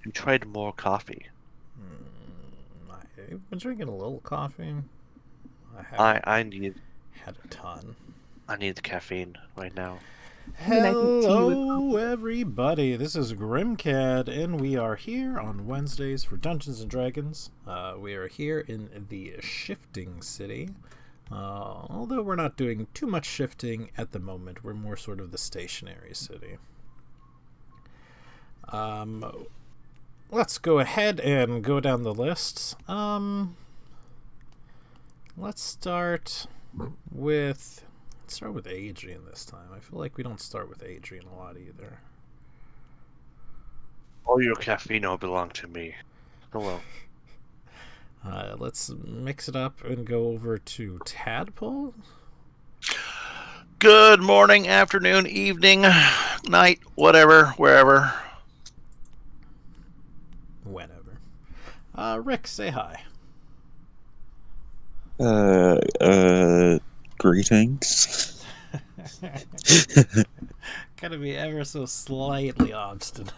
you tried more coffee? I've been drinking a little coffee. I haven't I need had a ton. the caffeine right now. I mean, I think tea with Hello, everybody. This is Grimcad, and we are here on Wednesdays for Dungeons and Dragons. We are here in the Shifting City. Although we're not doing too much shifting at the moment, we're more sort of the stationary city. Let's go ahead and go down the list. Let's start with Adrian this time. I feel like we don't start with Adrian a lot either. All your caffeine will belong to me. Hello. Let's mix it up and go over to Tadpole. Good morning, afternoon, evening, night, whatever, wherever. Whenever. Rick, say hi. Greetings. Gotta be ever so slightly obstinate.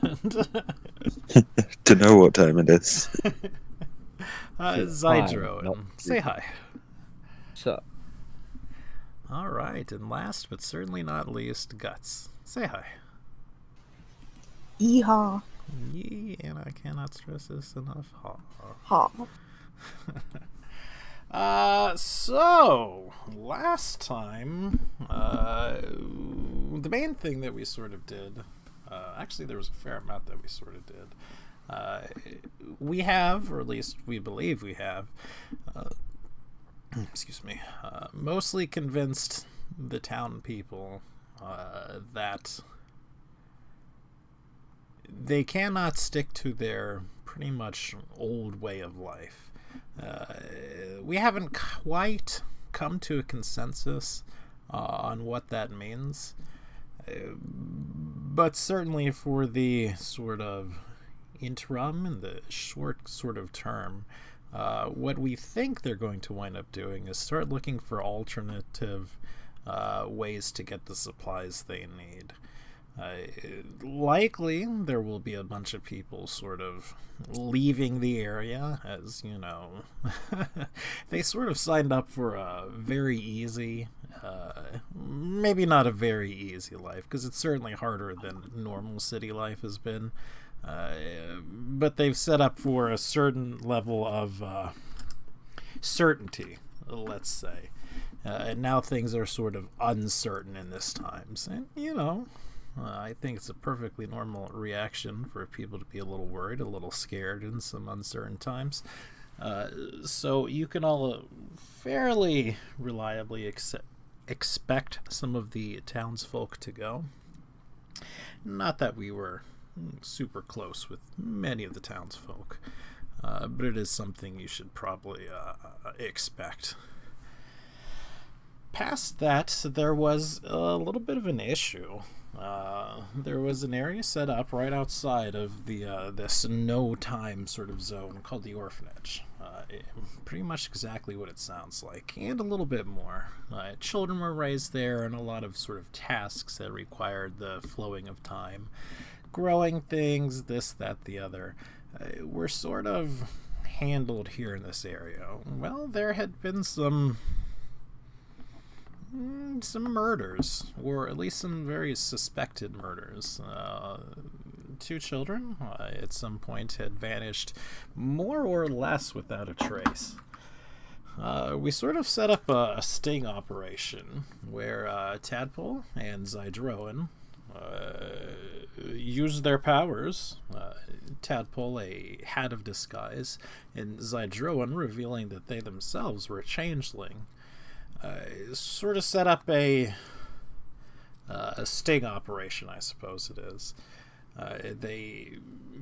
To know what time it is. Zydro, say hi. So, Alright, and last but certainly not least, Guts. Say hi. yeehaw. Yee, and I cannot stress this enough. Ha. So last time, the main thing that we sort of did, actually there was a fair amount that we sort of did. We have, or at least we believe we have, mostly convinced the town people that they cannot stick to their pretty much old way of life. We haven't quite come to a consensus on what that means, but certainly for the sort of interim and the short sort of term, what we think they're going to wind up doing is start looking for alternative ways to get the supplies they need. Likely there will be a bunch of people sort of leaving the area, as you know. They sort of signed up for a very easy, maybe not a very easy life, because it's certainly harder than normal city life has been, but they've set up for a certain level of certainty, let's say. And now things are sort of uncertain in this times, and you know, I think it's a perfectly normal reaction for people to be a little worried, a little scared in some uncertain times. So you can all fairly reliably expect some of the townsfolk to go. Not that we were super close with many of the townsfolk, but it is something you should probably expect. Past that, there was a little bit of an issue. There was an area set up right outside of the this no time sort of zone called the orphanage. Pretty much exactly what it sounds like, and a little bit more. Children were raised there, and a lot of sort of tasks that required the flowing of time, growing things, this, that, the other, were sort of handled here in this area. Well, there had been some murders, or at least some very suspected murders. 2 children at some point had vanished more or less without a trace. We sort of set up a sting operation where Tadpole and Zydroan used their powers. Tadpole a hat of disguise, and Zydroan revealing that they themselves were a changeling. Sort of set up a sting operation, I suppose it is. They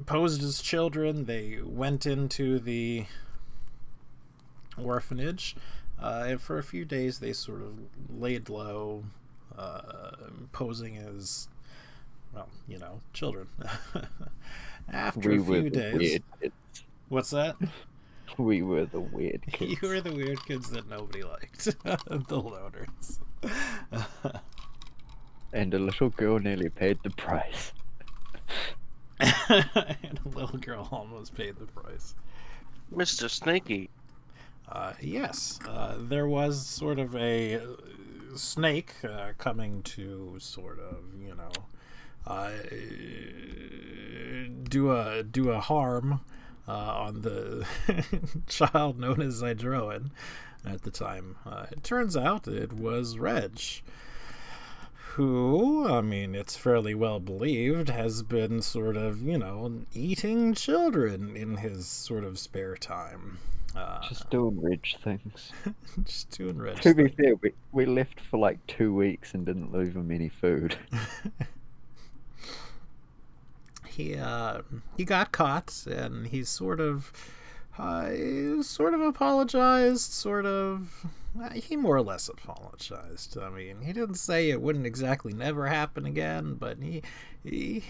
posed as children. They went into the orphanage, and for a few days they sort of laid low, posing as, well, you know, children. After a few days... What's that? We were the weird kids. You were the weird kids that nobody liked. The loners. And a little girl nearly paid the price. And a little girl almost paid the price. Mr. Snaky. Yes, there was sort of a snake coming to sort of, do a harm on the child known as Zydroan at the time. It turns out it was Reg, who, I mean, it's fairly well believed, has been sort of, eating children in his sort of spare time. Just doing rich things. Just doing Reg To be things. fair, we left for like 2 weeks and didn't leave him any food. He got caught, and he sort of apologized. He more or less apologized. I mean, he didn't say it wouldn't exactly never happen again, but he he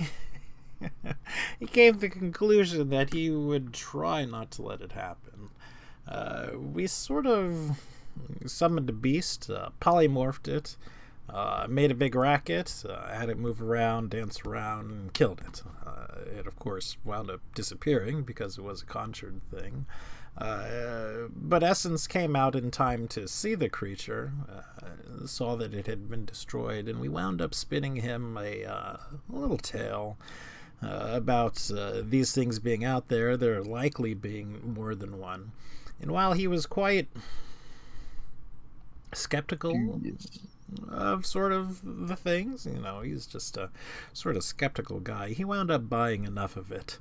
came to the conclusion that he would try not to let it happen. We sort of summoned a beast, polymorphed it, made a big racket, had it move around, dance around, and killed it. It, of course, wound up disappearing because it was a conjured thing. But Essence came out in time to see the creature, saw that it had been destroyed, and we wound up spinning him a little tale about these things being out there. There likely being more than one. And while he was quite skeptical of sort of the things, he's just a sort of skeptical guy, he wound up buying enough of it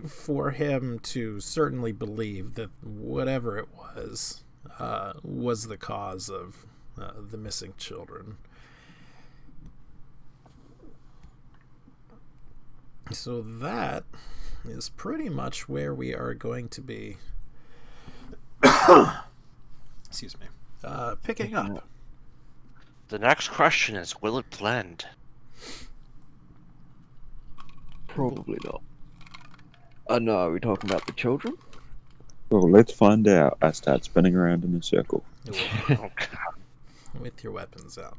for him to certainly believe that whatever it was the cause of the missing children. So that is pretty much where we are going to be excuse me, picking up. The next question is, will it blend? Probably not. No, are we talking about the children? Well, let's find out. I start spinning around in a circle. Oh, God. With your weapons out.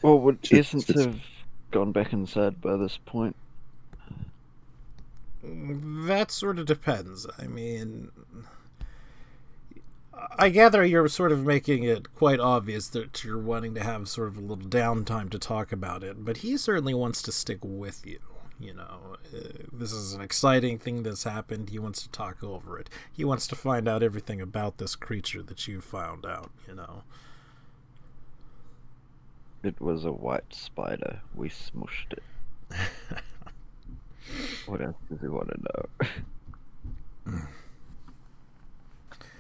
Well, would Essence have gone back inside by this point? That sort of depends. I mean, I gather you're sort of making it quite obvious that you're wanting to have sort of a little downtime to talk about it, but he certainly wants to stick with you. This is an exciting thing that's happened. He wants to talk over it. He wants to find out everything about this creature that you found out, It was a white spider. We smushed it. What else does he want to know?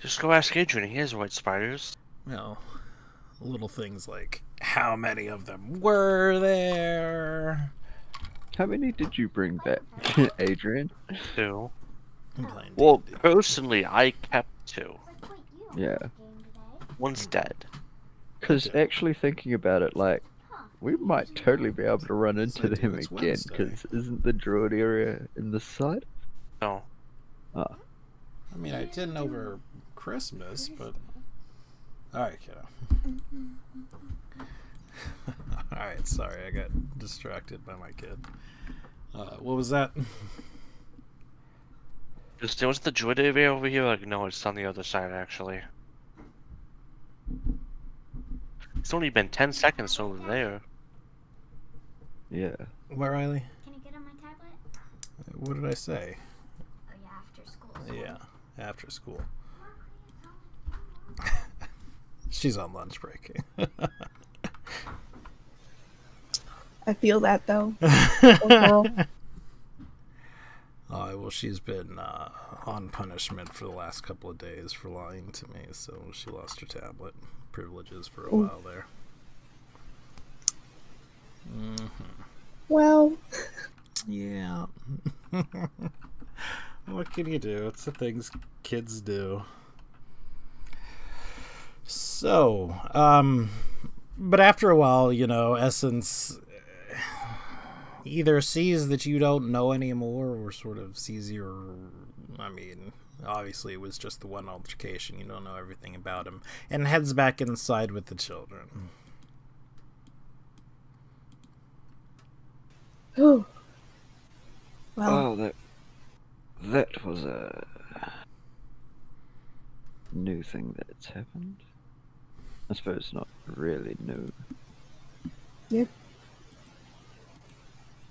Just go ask Adrian. He has white spiders. Little things like how many of them were there. How many did you bring back, Adrian? 2. I'm playing Well, D&D. personally, I kept 2. Yeah. One's dead. Because actually thinking about it, like, we might totally be able to run into It's them again, Wednesday. because isn't the druid area in this side? No. Ah. I mean, I didn't over Christmas, but alright, kiddo. Alright, sorry, I got distracted by my kid. What was that? There was the druid area over here. Like, no, it's on the other side, actually. It's only been 10 seconds over there. Yeah. What, Riley? Can I get on my tablet? What did I say? Oh yeah, after school. Yeah, after school. She's on lunch break. I feel that though. Poor girl. Well, she's been on punishment for the last couple of days for lying to me, so she lost her tablet privileges for a while there. Well, Yeah. What can you do? It's the things kids do. So, but after a while, Essence either sees that you don't know anymore or sort of sees obviously it was just the one altercation. You don't know everything about him. And heads back inside with the children. Oh, well, Oh, that was a new thing that's happened. I suppose not really new, yeah.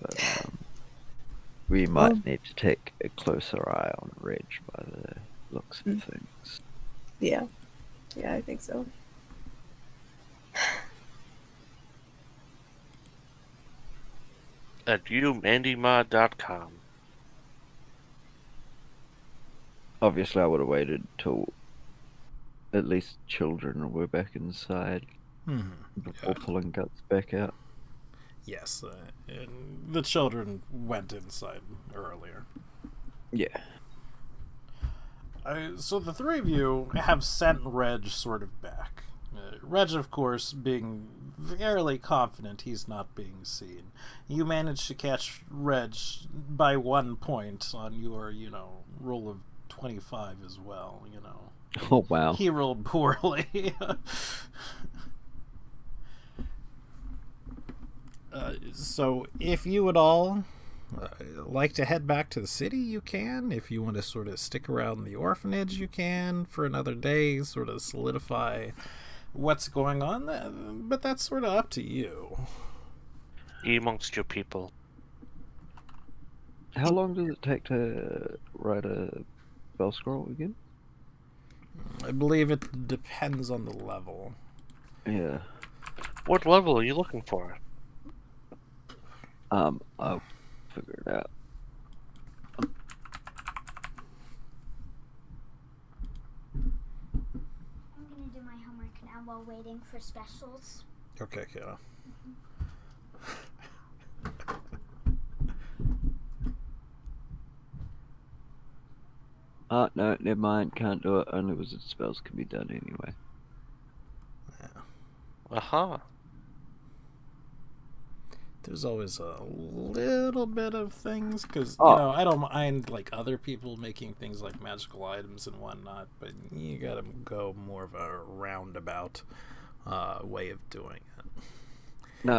but we Well, might need to take a closer eye on Reg by the looks of things. yeah. Yeah, I think so. At youmandymod.com. Obviously, I would have waited till at least children were back inside before pulling guts back out. Yes, and the children went inside earlier. Yeah. So the three of you have sent Reg sort of back. Reg, of course, being fairly confident he's not being seen. You managed to catch Reg by 1 point on your, roll of 25 as well, Oh, wow. He rolled poorly. So if you would all like to head back to the city, you can. If you want to sort of stick around the orphanage, you can for another day, sort of solidify what's going on. But that's sort of up to you. Be amongst your people. How long does it take to write a spell scroll again? I believe it depends on the level. Yeah. What level are you looking for? I'll figure it out. I'm gonna do my homework now while waiting for specials. Okay, Kayla. No, never mind. Can't do it. Only wizard spells can be done anyway. Aha. There's always a little bit of things, because, I don't mind, other people making things like magical items and whatnot, but you gotta go more of a roundabout way of doing it. No,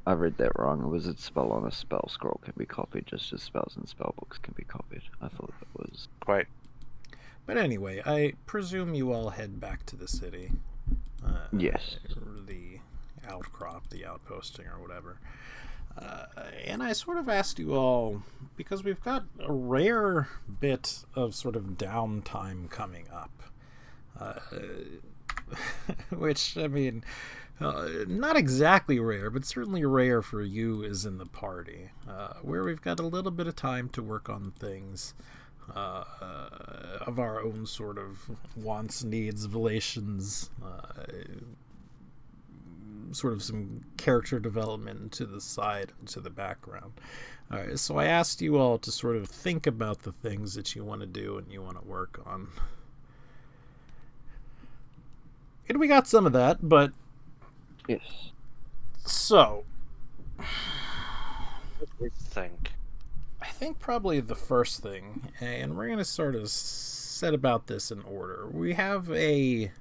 I read that wrong. A wizard spell on a spell scroll can be copied just as spells and spellbooks can be copied. I thought that was... Quite. But anyway, I presume you all head back to the city. Yes. The outcrop, the outposting, or whatever. And I sort of asked you all, because we've got a rare bit of sort of downtime coming up. Which, I mean, not exactly rare, but certainly rare for you as in the party, where we've got a little bit of time to work on things of our own sort of wants, needs, volitions, sort of some character development to the side and to the background. So I asked you all to sort of think about the things that you want to do and you want to work on. And we got some of that, but... Yes. So... What do you think? I think probably the first thing, and we're going to sort of set about this in order. We have a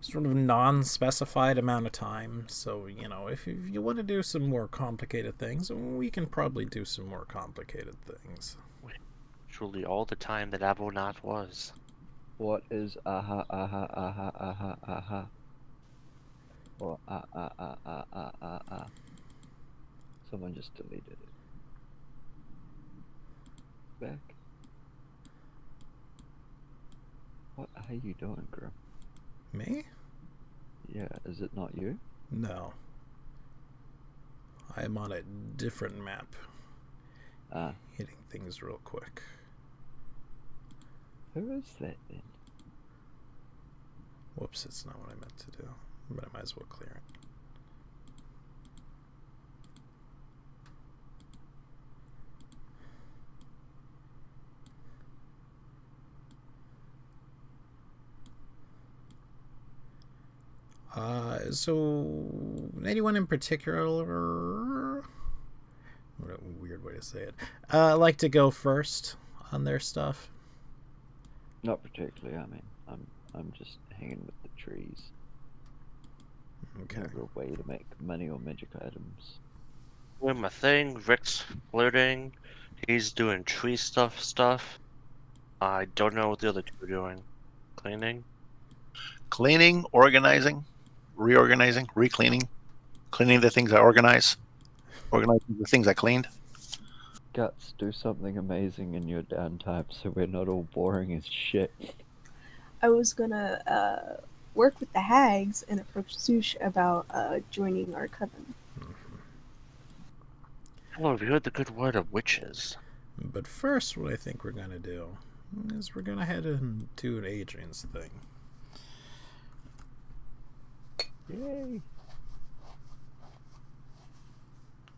sort of non-specified amount of time, so, if you want to do some more complicated things, we can probably do some more complicated things. Truly all the time that Avonat was. What is aha? Or Someone just deleted it. Back. What are you doing, Grim? Me? Yeah, is it not you? No. I am on a different map. Hitting things real quick. Who is that then? Whoops, it's not what I meant to do. But I might as well clear it. So anyone in particular, what a weird way to say it, like to go first on their stuff? Not particularly. I mean, I'm just hanging with the trees. Okay. No real way to make money or magic items. doing my thing. Rick's flirting. He's doing tree stuff. I don't know what the other two are doing. Cleaning. Cleaning, organizing, reorganizing, recleaning, cleaning the things I organize, organizing the things I cleaned. Guts, do something amazing in your downtime so we're not all boring as shit. I was gonna work with the hags and approach Sush about joining our coven. Hello, have you heard the good word of witches? But first, what I think we're gonna do is we're gonna head into Adrian's thing. Yay!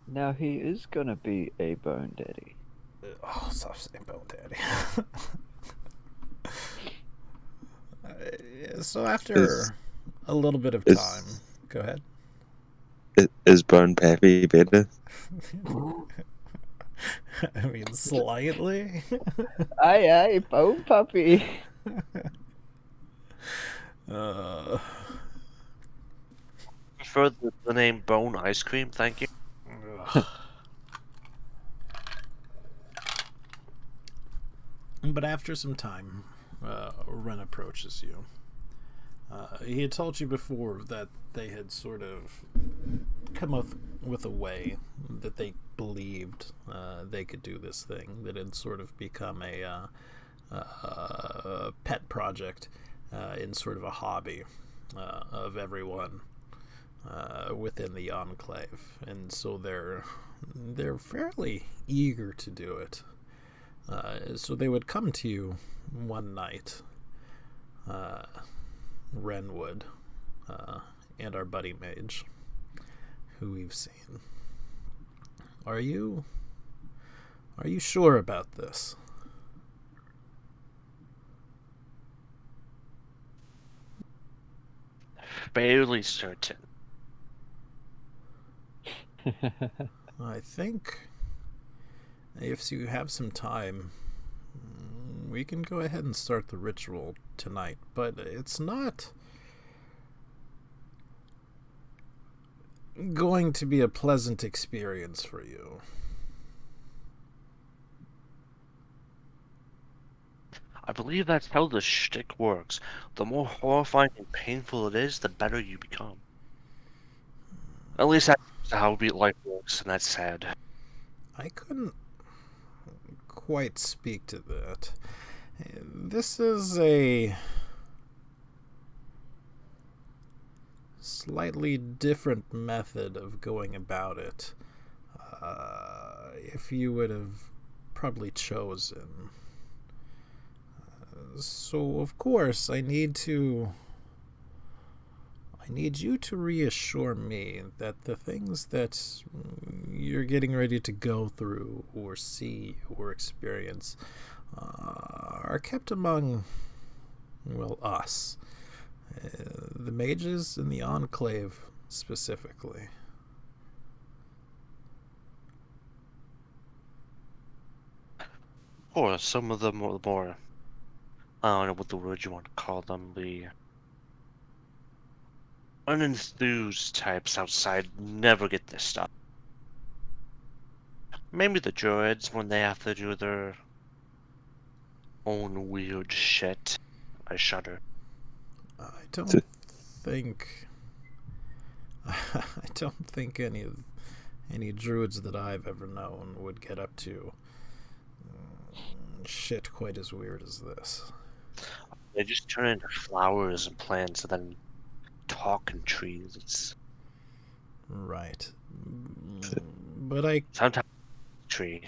Now he is gonna be a bone daddy. Oh, stop saying bone daddy. So after a little bit of time, go ahead. Is Bone Pappy better? I mean, slightly. Aye, bone puppy. Prefer the name Bone Ice Cream, thank you. But after some time, Ren approaches you. He had told you before that they had sort of come up with a way that they believed they could do this thing that had sort of become a pet project in sort of a hobby of everyone within the enclave, and so they're fairly eager to do it. So they would come to you one night, Renwood, and our buddy Mage, who we've seen. Are you sure about this? Fairly certain. I think if you have some time, we can go ahead and start the ritual tonight, but it's not going to be a pleasant experience for you. I believe that's how the shtick works. The more horrifying and painful it is, the better you become. At least that's how life works, and that's sad. I couldn't quite speak to that. This is a slightly different method of going about it. If you would have probably chosen. So of course I need you to reassure me that the things that you're getting ready to go through or see or experience are kept among, well, us. The mages in the Enclave specifically. Or some of them are more, I don't know what the word you want to call them, the unenthused types outside never get this stuff. Maybe the druids when they have to do their own weird shit. I shudder. I don't think any druids that I've ever known would get up to shit quite as weird as this. They just turn into flowers and plants and then talk in trees. It's right. But sometimes tree.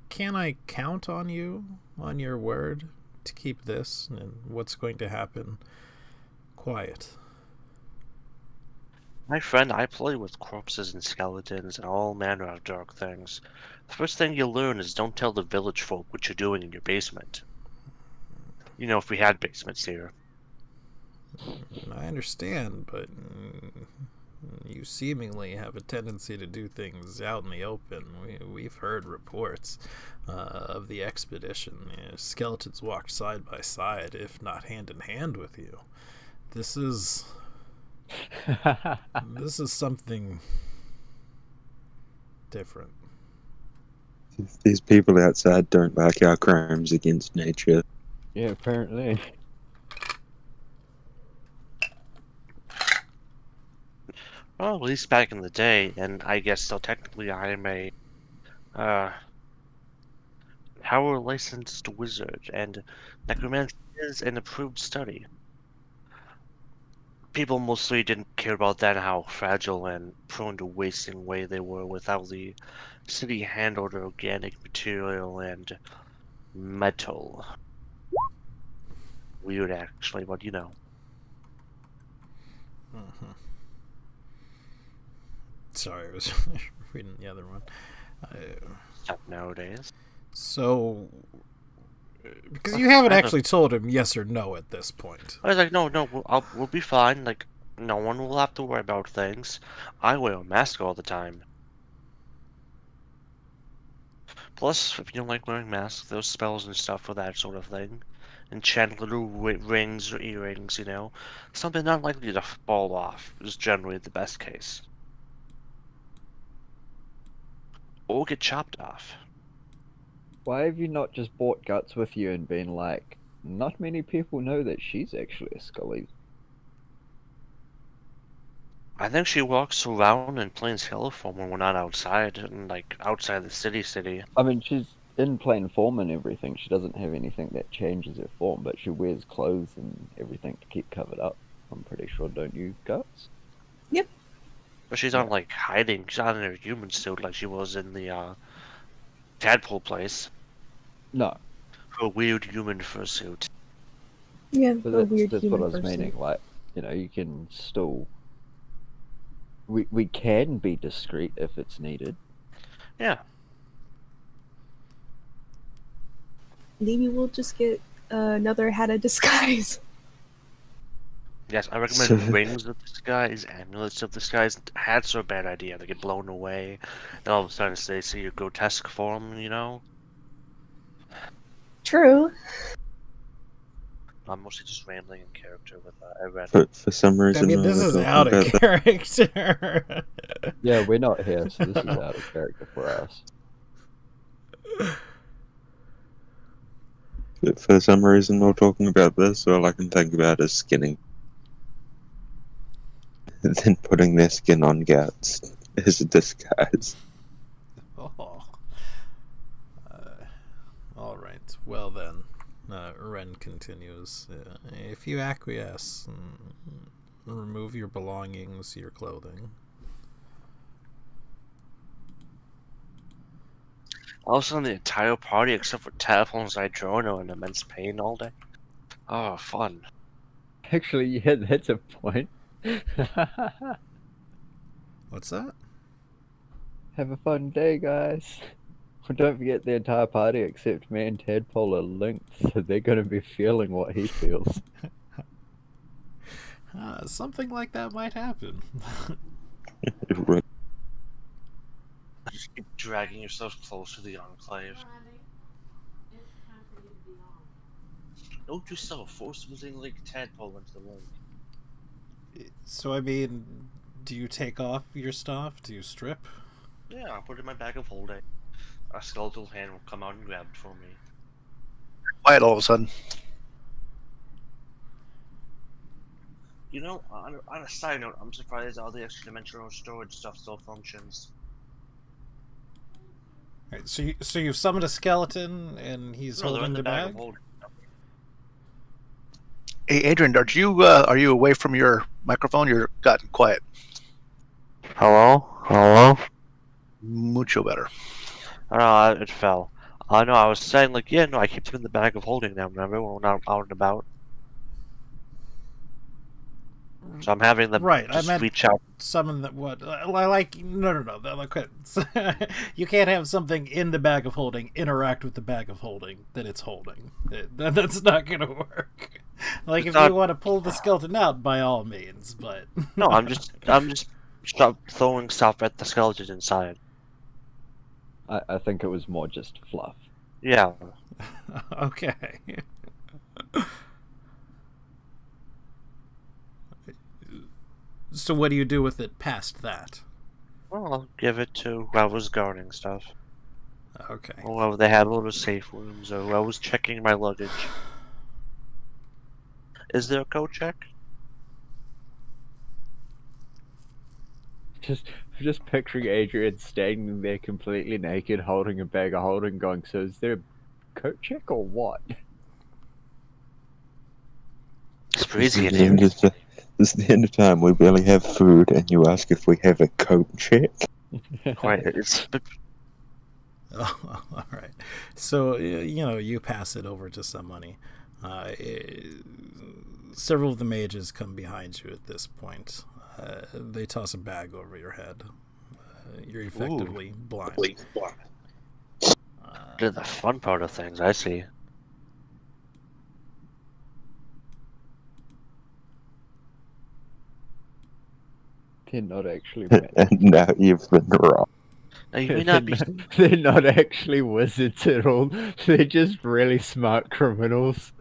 Can I count on you, on your word, to keep this and what's going to happen quiet? My friend, I play with corpses and skeletons and all manner of dark things. The first thing you'll learn is don't tell the village folk what you're doing in your basement. You know, if we had basements here. I understand, but you seemingly have a tendency to do things out in the open. We've heard reports of the expedition. Skeletons walked side by side, if not hand in hand with you. This is something different. These people outside don't like our crimes against nature. Yeah, apparently. Well, at least back in the day, and I guess still technically I am a power licensed wizard, and necromancy is an approved study. People mostly didn't care about that, how fragile and prone to wasting away they were with how the city handled organic material and metal. Weird, actually, but you know. Mm-hmm. Sorry, I was reading the other one. Stuff nowadays. So, because you haven't actually told him yes or no at this point. I was like, no, we'll be fine. Like, no one will have to worry about things. I wear a mask all the time. Plus, if you don't like wearing masks, there's spells and stuff for that sort of thing. Enchant little rings or earrings, you know. Something not likely to fall off is generally the best case. Or get chopped off. Why have you not just brought Guts with you and been like, not many people know that she's actually a Scully? I think she walks around in plain skeletal form when we're not outside, and like outside the city. I mean, she's in plain form and everything. She doesn't have anything that changes her form, but she wears clothes and everything to keep covered up. I'm pretty sure, don't you, Guts? Yep. But she's not like hiding. She's not in her human suit like she was in the tadpole place. No. Her weird human fursuit. Yeah, But a weird that's human what I was person. meaning. Like, you know, you can still. We can be discreet if it's needed. Yeah. Maybe we'll just get another hat of disguise. Yes, I recommend rings of disguise, amulets of disguise. Hats are a bad idea. They get blown away. Then all of a sudden they see your grotesque form, you know? True. I'm mostly just rambling in character with Red. For some reason, I mean, this is out of character. Yeah, we're not here, so this is out of character for us. For some reason, while talking about this, all I can think about is skinning. And then putting their skin on Guts as a disguise. Oh. All right. Well then, Ren continues. If you acquiesce, remove your belongings, your clothing. Also, the entire party, except for Taffel and Zydrone, are in immense pain all day. Oh, fun. Actually, yeah, that's a point. What's that? Have a fun day, guys. Well, don't forget the entire party except me and Tadpole are linked, so they're going to be feeling what he feels. Something like that might happen. Just keep dragging yourself closer to the Enclave. Note yourself, forcibly link Tadpole into the link. So, I mean, do you take off your stuff? Do you strip? Yeah, I'll put it in my bag of holding. A skeletal hand will come out and grab it for me. Quiet all of a sudden. You know, on a side note, I'm surprised all the extra dimensional storage stuff still functions. Right, so you've summoned a skeleton and he's holding the bag? Hey, Adrian, are you away from your microphone? You're gotten quiet. Hello? Mucho better. I don't know, it fell. I know, I was saying, like, yeah, no, I keep them in the bag of holding now, remember, when we're not out and about. So I'm having them just reach out. Summon that what? Like no. Like, you can't have something in the bag of holding interact with the bag of holding that it's holding. That's not gonna work. Like if you want to pull the skeleton out, by all means, but no, I'm just throwing stuff at the skeleton inside. I think it was more just fluff. Yeah. Okay. So what do you do with it past that? Well, I'll give it to whoever's guarding stuff. Okay. Or whoever they have little safe rooms, or whoever's checking my luggage. Is there a code check? Just picturing Adrian standing there completely naked, holding a bag of holding, going, "So is there a coat check or what?" It's This freezing is, in the here. end of the, this is the end of time. We barely have food, and you ask if we have a coat check. Quite. It's Oh, all right. So you pass it over to somebody. Several of the mages come behind you at this point. They toss a bag over your head. You're effectively blind. the fun part of things. I see. They're not actually. And now you've been wrong. Now, you may not be. They're not actually wizards at all. They're just really smart criminals.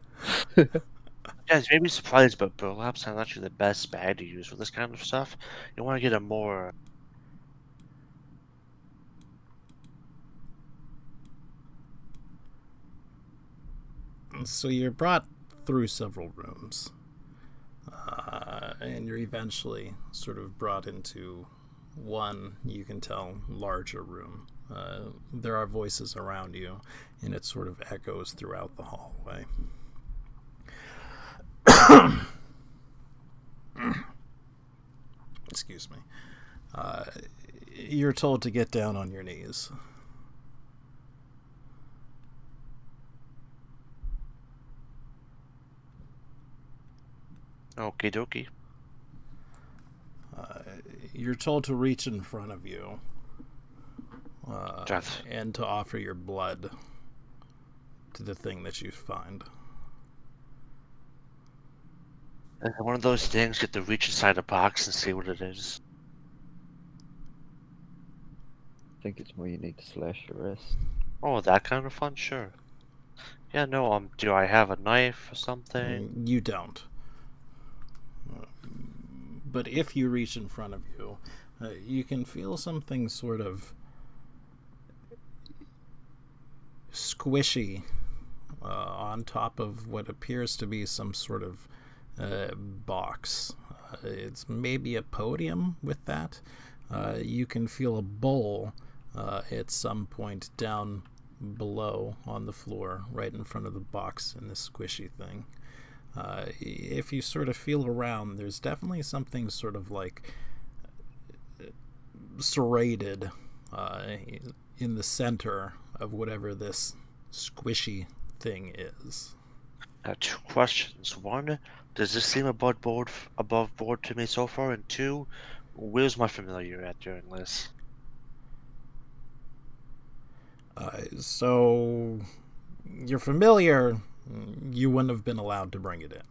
Guys, you may be surprised, but burlap's not actually the best bag to use for this kind of stuff. You want to get a more. So you're brought through several rooms. And you're eventually sort of brought into one, you can tell, larger room. There are voices around you, and it sort of echoes throughout the hallway. Excuse me. You're told to get down on your knees. Okie dokie. You're told to reach in front of you Jeff. and to offer your blood to the thing that you find. One of those things, you have to reach inside a box and see what it is. I think it's more you need to slash your wrist. Oh, that kind of fun? Sure. Yeah, no, do I have a knife or something? You don't. But if you reach in front of you, you can feel something sort of squishy on top of what appears to be some sort of box. It's maybe a podium with that. You can feel a bowl at some point down below on the floor, right in front of the box in this squishy thing. If you sort of feel around, there's definitely something sort of like serrated in the center of whatever this squishy thing is. 2 questions. 1, does this seem above board to me so far? And 2, where's my familiar at during this? So you're familiar. You wouldn't have been allowed to bring it in.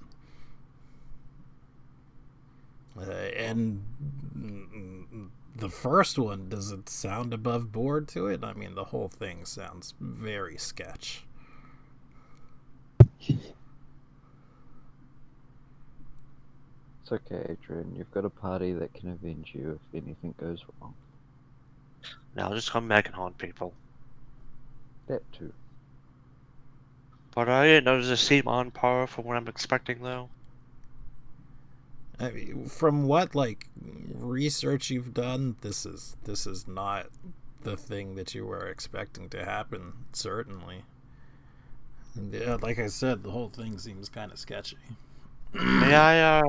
And the first one, does it sound above board to it? I mean, the whole thing sounds very sketch. It's okay, Adrian. You've got a party that can avenge you if anything goes wrong. Now I'll just come back and haunt people. That too. But I didn't know, does it seem on par from what I'm expecting, though? I mean, from what research you've done, this is not the thing that you were expecting to happen. Certainly. And yeah, like I said, the whole thing seems kind of sketchy. May I,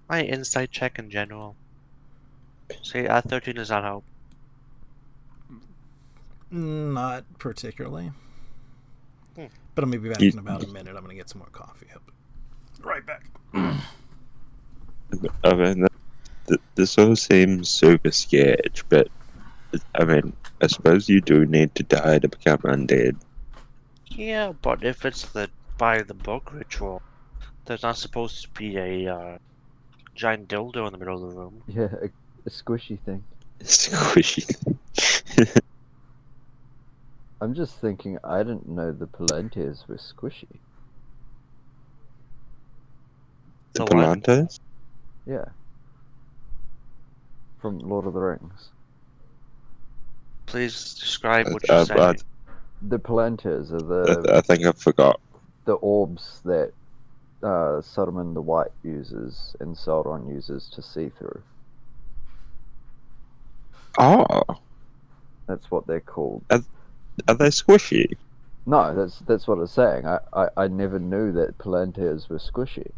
my insight check in general? See, 13 is on help. Not particularly. Hmm. But I'm going to be back in about a minute. I'm going to get some more coffee. Right back. I mean, this all seems super sketch, but I mean, I suppose you do need to die to become undead. Yeah, but if it's the by the book ritual, there's not supposed to be a giant dildo in the middle of the room. Yeah, a squishy thing. Squishy. I'm just thinking, I didn't know the Palantirs were squishy. The The what? Palantes? Yeah. from Lord of the Rings. Please describe what you're I, saying. The Palantirs are I think I forgot. the orbs that Saruman the White uses and Sauron uses to see through. Oh, That's what they're called. are they squishy? No, that's what I was saying. I never knew that Palantirs were squishy.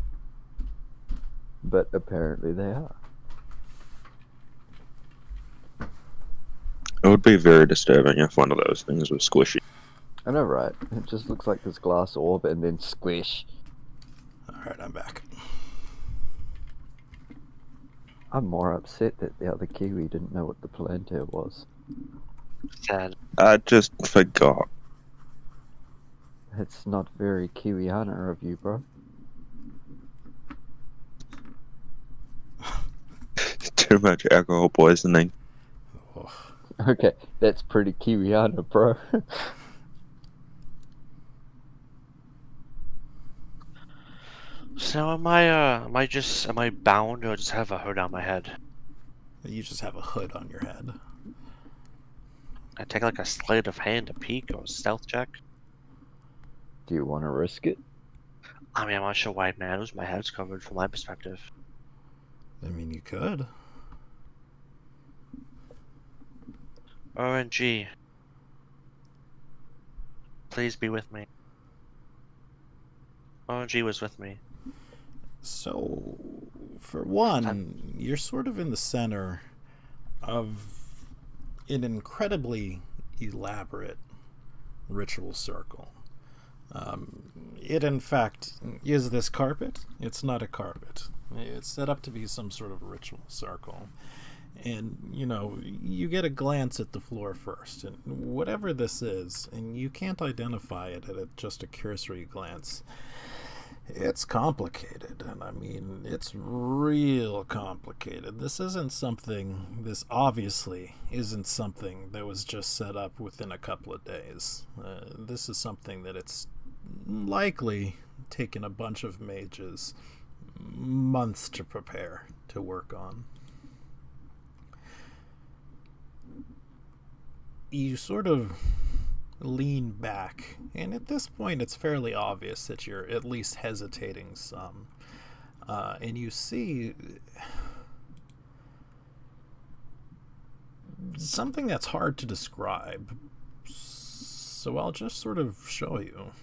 But apparently they are. It would be very disturbing if one of those things was squishy. I know, right? It just looks like this glass orb and then squish. Alright, I'm back. I'm more upset that the other Kiwi didn't know what the Palantir was. Sad. I just forgot. It's not very Kiwiana of you, bro. Too much alcohol poisoning. Oh, Okay, that's pretty Kiwiana, bro. So am I bound or just have a hood on my head? you just have a hood on your head. I take like a sleight of hand, a peek, or a stealth check. Do you want to risk it? I mean, I'm not sure why it matters. My head's covered from my perspective. I mean, you could. RNG. Please be with me. RNG was with me. So, for one, you're sort of in the center of an incredibly elaborate ritual circle. It, in fact, is this carpet. It's not a carpet. It's set up to be some sort of ritual circle. And, you get a glance at the floor first. And whatever this is, and you can't identify it at just a cursory glance, it's complicated. And I mean, it's real complicated. This obviously isn't something that was just set up within a couple of days. This is something that it's likely taken a bunch of mages months to prepare to work on. You sort of lean back, and at this point it's fairly obvious that you're at least hesitating some. And you see something that's hard to describe, so I'll just sort of show you.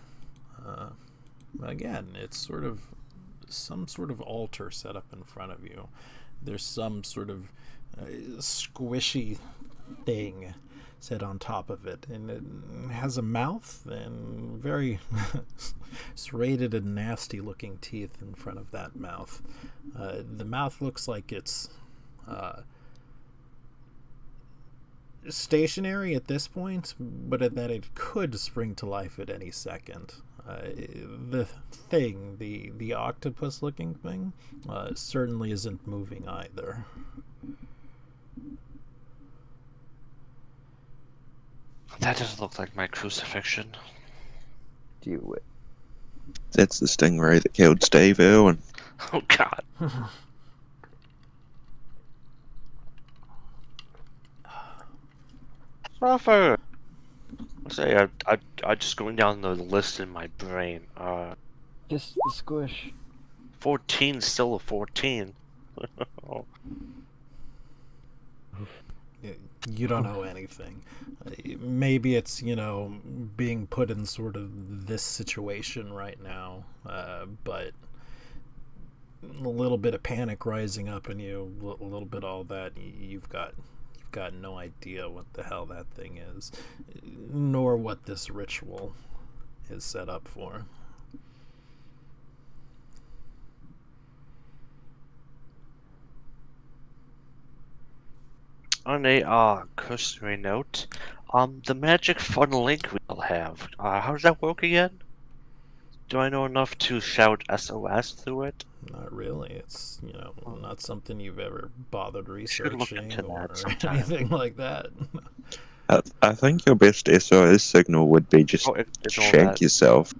Again, it's sort of some sort of altar set up in front of you. There's some sort of squishy thing set on top of it, and it has a mouth and very serrated and nasty looking teeth in front of that mouth. The mouth looks like it's stationary at this point, but that it could spring to life at any second. The thing, the octopus looking thing, certainly isn't moving either. That doesn't look like my crucifixion. Do it. That's the stingray that killed Steve Irwin. Oh God. Suffer. Let's say I just going down the list in my brain. Just the squish. 14 still a 14. You don't know anything. Maybe it's, being put in sort of this situation right now, but a little bit of panic rising up in you, a little bit all that, you've got no idea what the hell that thing is, nor what this ritual is set up for. On a cursory note, the magic fun link we'll have. How does that work again? Do I know enough to shout SOS through it? Not really. It's, not something you've ever bothered Should look researching into or that sometime. anything like that. I think your best SOS signal would be just It's all shank that. yourself.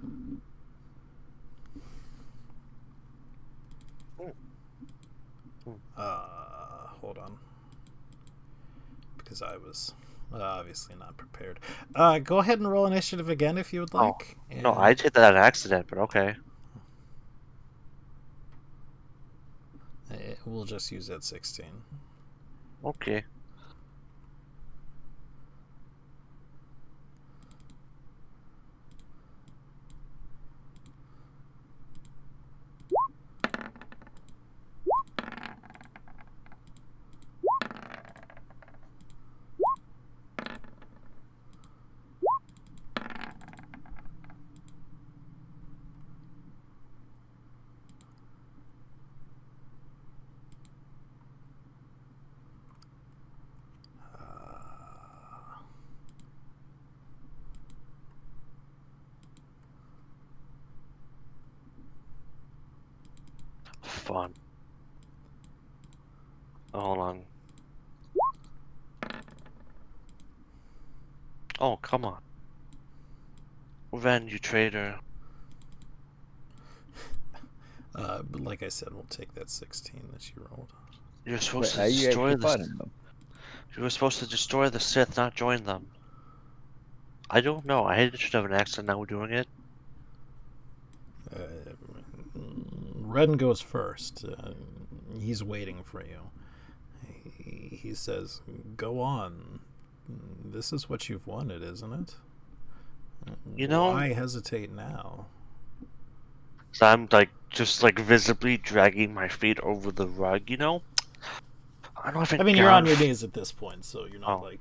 Hold on. because I was obviously not prepared. Go ahead and roll initiative again if you would like. No, I did that on accident, but okay. We'll just use that 16. Okay. Fun. Oh, hold on. Oh, come on. Ren, you traitor. But like I said, we'll take that 16 that you rolled. You're supposed Wait, are to you destroy actually the. fighting them? You were supposed to destroy the Sith, not join them. I don't know. I should have an accent. Now we're doing it. Ren goes first. He's waiting for you. He says, "Go on. This is what you've wanted, isn't it? You know, Why hesitate now?" so I'm just visibly dragging my feet over the rug. You know. I don't even. I mean, you're on your knees at this point, so you're not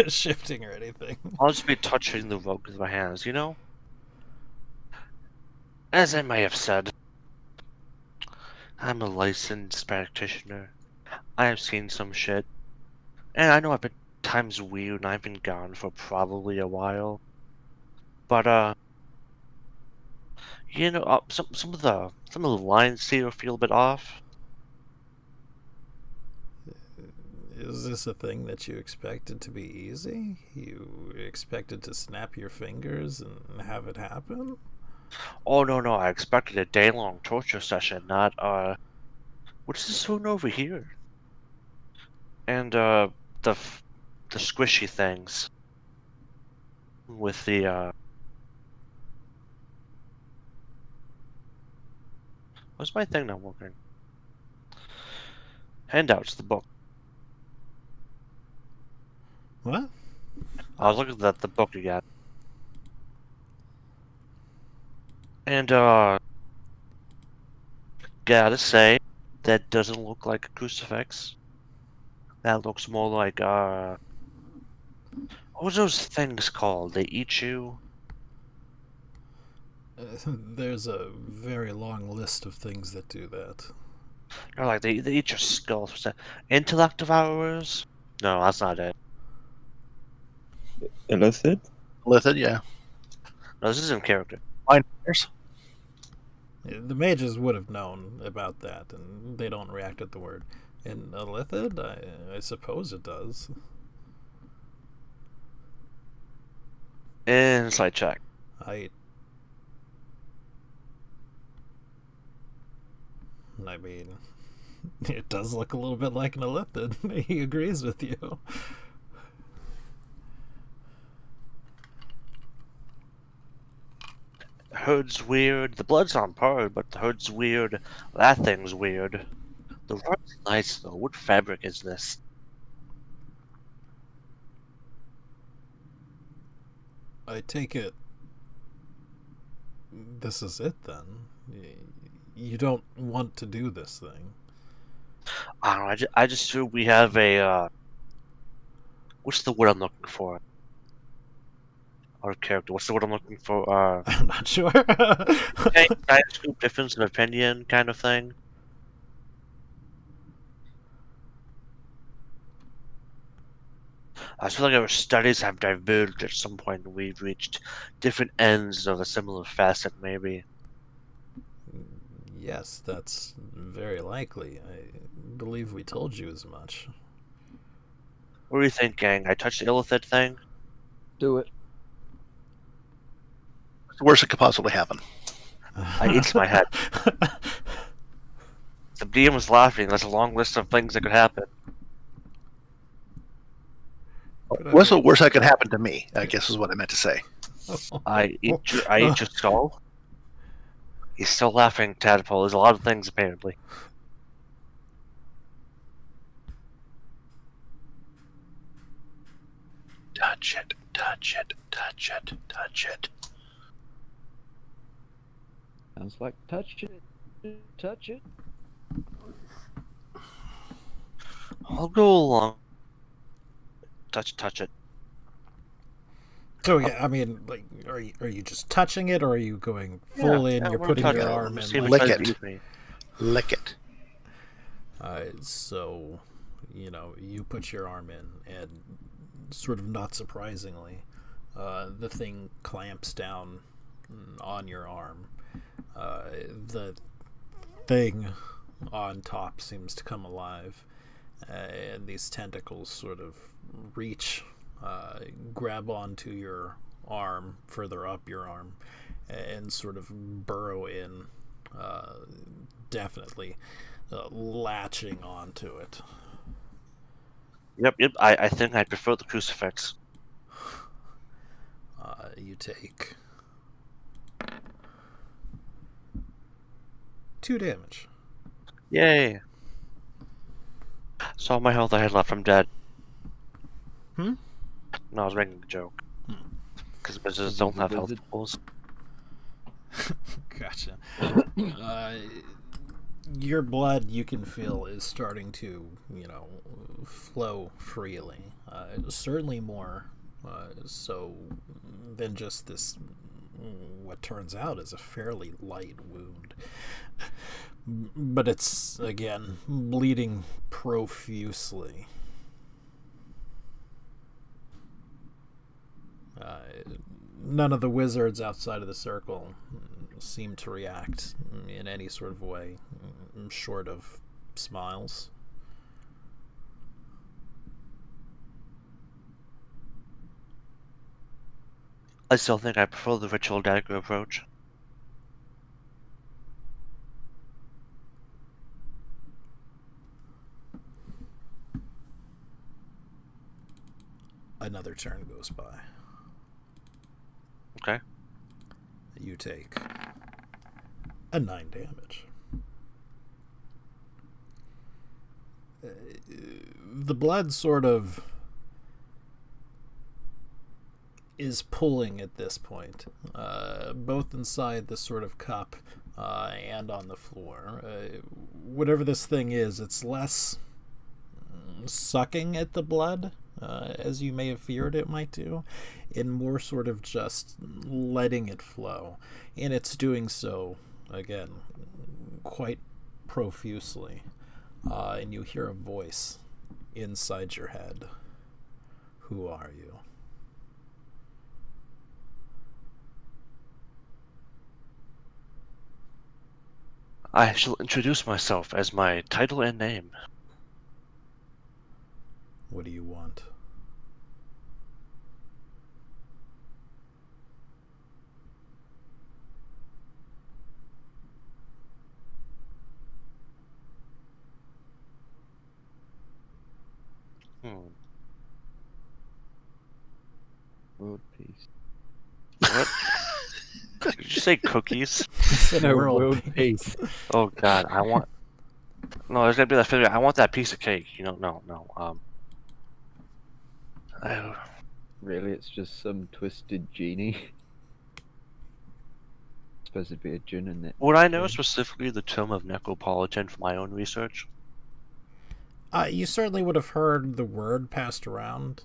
shifting or anything. I'll just be touching the rug with my hands. You know. As I may have said, I'm a licensed practitioner. I have seen some shit. And I know I've been times weird and I've been gone for probably a while. But you know, some of the lines here feel a bit off. Is this a thing that you expected to be easy? You expected to snap your fingers and have it happen? Oh no, I expected a day-long torture session, not what's this one over here? And the squishy things with the what's my thing not working? Handouts, the book. What? I was looking at the book again. And gotta say, that doesn't look like a crucifix. That looks more like what was those things called? They eat you? There's a very long list of things that do that. Or like they eat your skull. What's that? Intellect devourers? No, that's not it. Illithid? Lithid, yeah. No, this isn't character. Mind flayers. The mages would have known about that, and they don't react at the word. In Illithid, I suppose it does. Insight check. I mean, it does look a little bit like an Illithid. He agrees with you. Hood's weird. The blood's on par, but the hood's weird. That thing's weird. The rug's nice though. What fabric is this? I take it this is it then. You don't want to do this thing. I don't know. I just feel we have a what's the word I'm looking for? Our character. What's the word I'm looking for? I'm not sure. Scoop difference of opinion kind of thing. I feel like our studies have diverged at some point and we've reached different ends of a similar facet, maybe. Yes, that's very likely. I believe we told you as much. What do you think, gang? I touched the Illithid thing? Do it. What's the worst that could possibly happen? I itched my head. The DM was laughing. There's a long list of things that could happen. What's the worst that could happen to me? I guess is what I meant to say. I eat your skull. He's still laughing, Tadpole. There's a lot of things, apparently. Touch it, touch it, touch it, touch it. Sounds like touch it, touch it. I'll go along. Touch it. So yeah, I mean, like, are you just touching it, or are you going full in? Yeah, You're we're putting touching your it. arm Let's in. see if Lick it it. tries to eat me. Lick it. So, you put your arm in, and sort of not surprisingly, the thing clamps down on your arm. The thing on top seems to come alive, and these tentacles sort of reach, grab onto your arm, further up your arm, and sort of burrow in, definitely latching onto it. Yep. I think I prefer the crucifix. You take 2 damage. Yay. Saw my health I had left from dead. Hmm? No, I was making a joke. Because wizards don't have health pools. Gotcha. Your blood, you can feel, is starting to, flow freely. Certainly more so than just this, what turns out is a fairly light wound. But it's, again, bleeding profusely. None of the wizards outside of the circle seem to react in any sort of way, short of smiles. I still think I prefer the ritual dagger approach. Another turn goes by. Okay. You take a 9 damage. The blood sort of is pulling at this point, both inside this sort of cup and on the floor. Whatever this thing is, it's less sucking at the blood, as you may have feared it might do, and more sort of just letting it flow. And it's doing so, again, quite profusely. And you hear a voice inside your head. Who are you? I shall introduce myself as my title and name. What do you want? World peace. What? Did you say cookies? No, World peace. Oh god, I want... No, there's gonna be that figure. I want that piece of cake. No. Really, it's just some twisted genie. Supposed to be a djinn in that. Would I know specifically the term of necropolitan for my own research? You certainly would have heard the word passed around.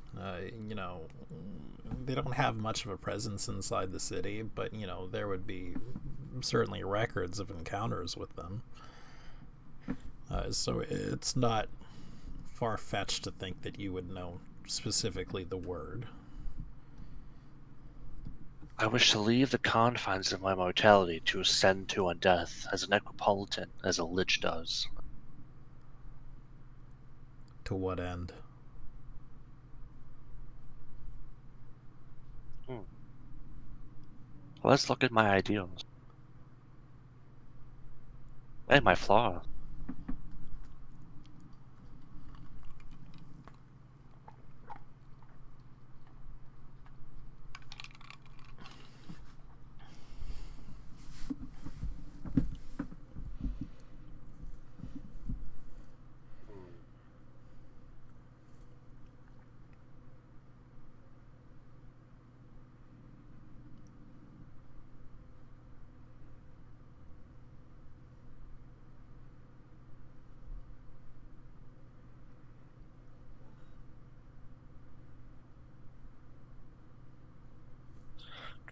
They don't have much of a presence inside the city, but, there would be certainly records of encounters with them. So it's not far-fetched to think that you would know specifically the word. I wish to leave the confines of my mortality to ascend to undeath as a necropolitan, as a lich does. To what end? Let's look at my ideals. And my flaws.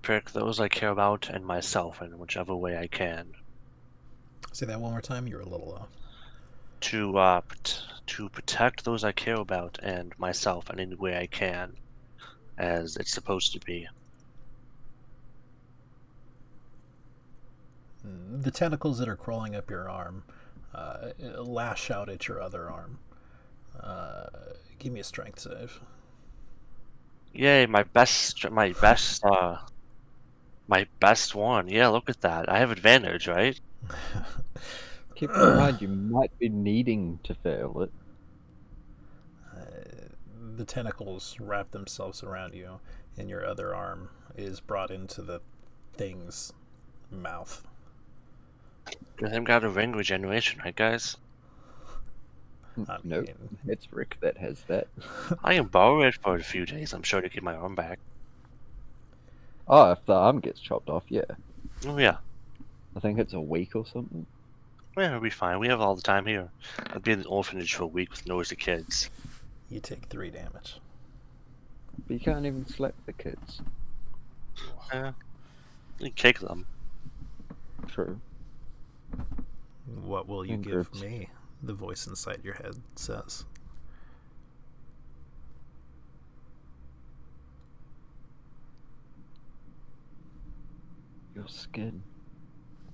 protect those I care about and myself in whichever way I can. Say that one more time. You're a little off. To protect those I care about and myself in any way I can, as it's supposed to be. The tentacles that are crawling up your arm lash out at your other arm. Give me a strength save. Yay, my best one. Yeah, look at that. I have advantage, right? Keep in mind, you might be needing to fail it. The tentacles wrap themselves around you, and your other arm is brought into the thing's mouth. Give them got a ring regeneration, right, guys? Nope, it's Rick that has that. I can borrow it for a few days, I'm sure, to get my arm back. Oh, if the arm gets chopped off, yeah. Oh, yeah. I think it's a week or something. Yeah, it'll be fine. We have all the time here. I'd be in an orphanage for a week with noisy kids. You take 3 damage. But you can't even slap the kids. Yeah. You can kick them. True. What will you In give groups. me? The voice inside your head says. Your skin.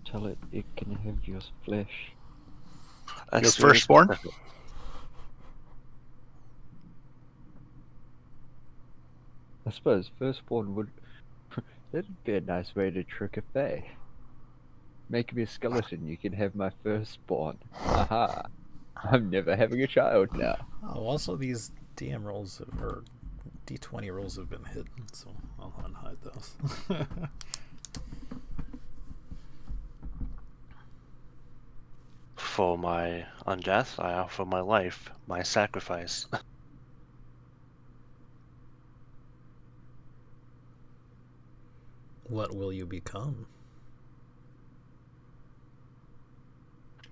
Tell it can have your flesh. Your That's very firstborn? specific. I suppose firstborn would... That'd be a nice way to trick a fae. Make me a skeleton, you can have my firstborn. Haha. I'm never having a child now. Oh, also these DM rolls or D20 rolls have been hidden, so I'll unhide those. For my undeath, I offer my life, my sacrifice. What will you become?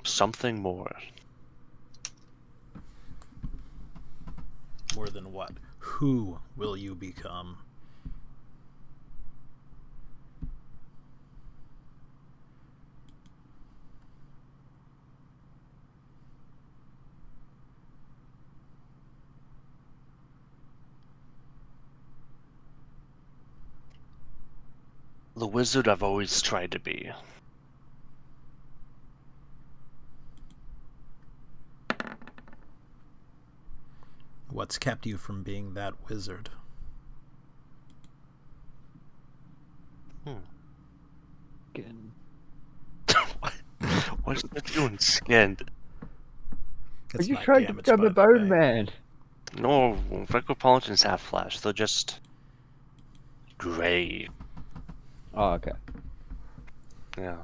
Something more. More than what? Who will you become? The wizard I've always tried to be. What's kept you from being that wizard? Skin. What's that doing, skinned? Are It's you not trying to damaged become by a the bone bang. man? No, Necropolitans have flesh. They're just gray. Oh, okay. Yeah.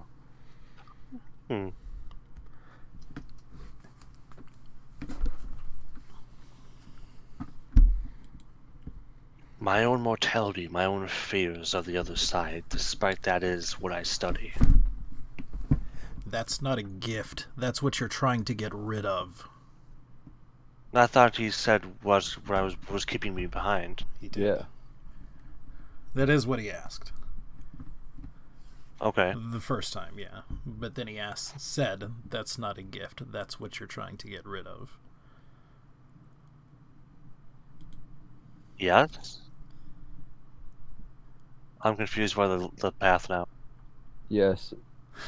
My own mortality, my own fears of the other side, despite that is what I study. That's not a gift. That's what you're trying to get rid of. I thought he said was keeping me behind. He did. Yeah. That is what he asked. Okay. The first time, yeah. But then he said, that's not a gift. That's what you're trying to get rid of. Yes? I'm confused by the path now. Yes.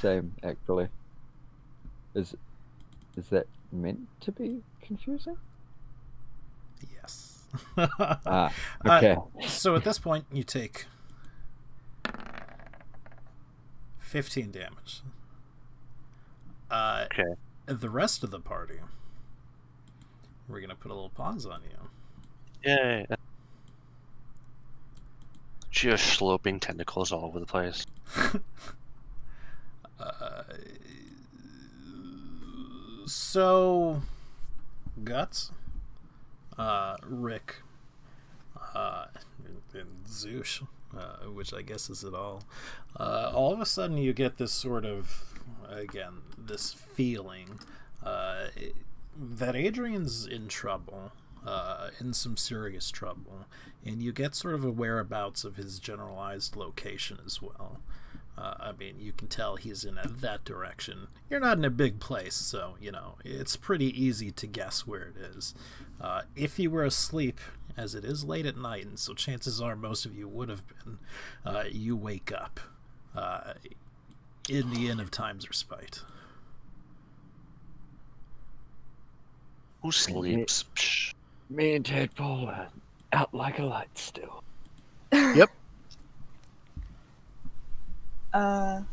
Same, actually. Is that meant to be confusing? Yes. Ah, okay. So at this point, you take 15 damage. Okay. The rest of the party, we're going to put a little pause on you. Yay. Just sloping tentacles all over the place. So, Guts, Rick, and Zoosh, which I guess is it all of a sudden you get this sort of, again, this feeling that Adrian's in trouble. in some serious trouble, and you get sort of a whereabouts of his generalized location as well. I mean, you can tell he's in that direction. You're not in a big place, so, it's pretty easy to guess where it is. If you were asleep, as it is late at night, and so chances are most of you would have been, you wake up in the Inn of Time's Respite. Who sleeps? Psh. Me and Tadpole are out like a light still. Yep. I'm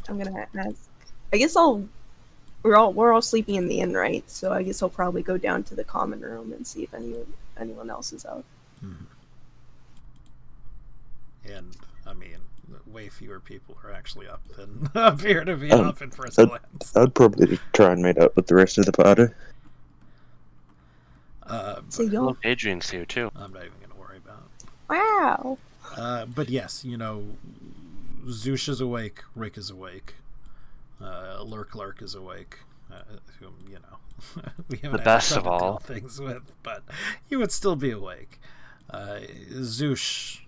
gonna ask. I guess we're all sleeping in the inn, right? So I guess I'll probably go down to the common room and see if anyone else is out. And I mean, way fewer people are actually up than appear to be up in first glance. I'd probably try and meet up with the rest of the party. So y'all, Look, Adrian's here too. I'm not even gonna worry about it. wow. But yes, Zoosh is awake, Rick is awake, Lurk is awake, whom, we haven't The best had of time to all. tell things with, but he would still be awake. Zoosh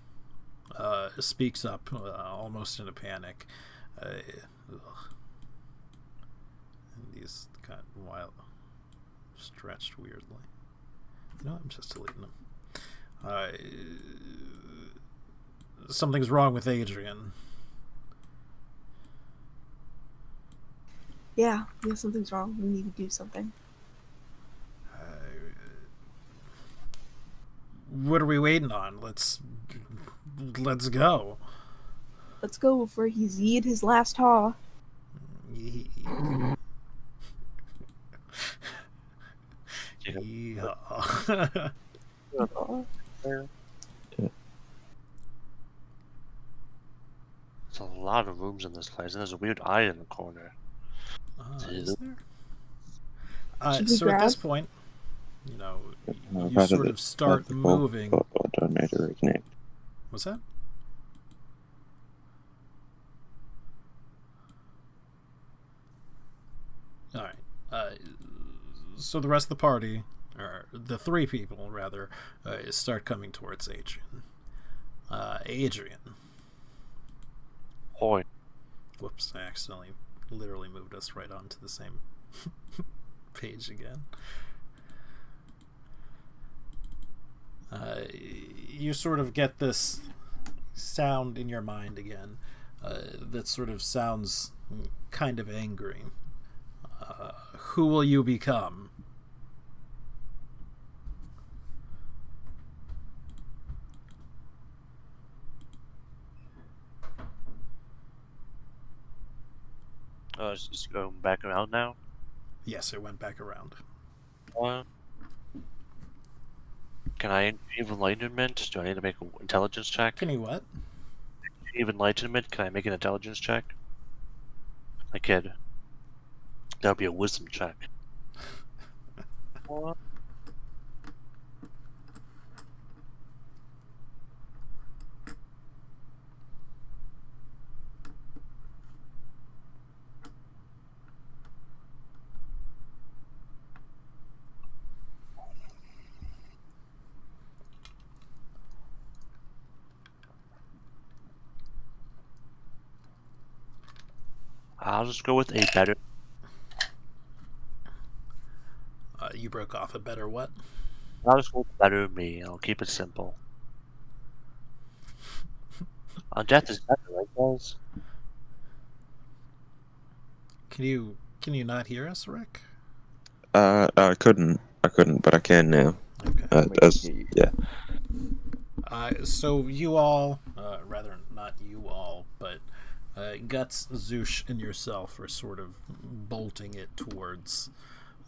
speaks up, almost in a panic. And he's got wild, stretched weirdly. I'm just deleting them. Something's wrong with Adrian. Yeah, something's wrong. We need to do something. What are we waiting on? Let's go. Let's go before he's eat his last haw. Yeehaw. There's a lot of rooms in this place, and there's a weird eye in the corner. Is there? Should we So at this grab? point, you Rather sort than- of start rather than- moving. I don't need to reconnect. What's that? All right. So the rest of the party, or the three people rather, start coming towards Adrian. Adrian. Hoi. Whoops! I accidentally, literally moved us right onto the same page again. You sort of get this sound in your mind again that sort of sounds kind of angry. Who will you become? It's going back around now. Yes, it went back around. Can I achieve enlightenment? Do I need to make an intelligence check? Can you what? Achieve enlightenment? Can I make an intelligence check? I could. That would be a wisdom check. I'll just go with a better. You broke off a better what? I'll just go with better me. I'll keep it simple. Death is better, right, guys? Can you not hear us, Rick? I couldn't, but I can now. Okay. Yeah. So you all, rather not you all, but Guts, Zoosh, and yourself are sort of bolting it towards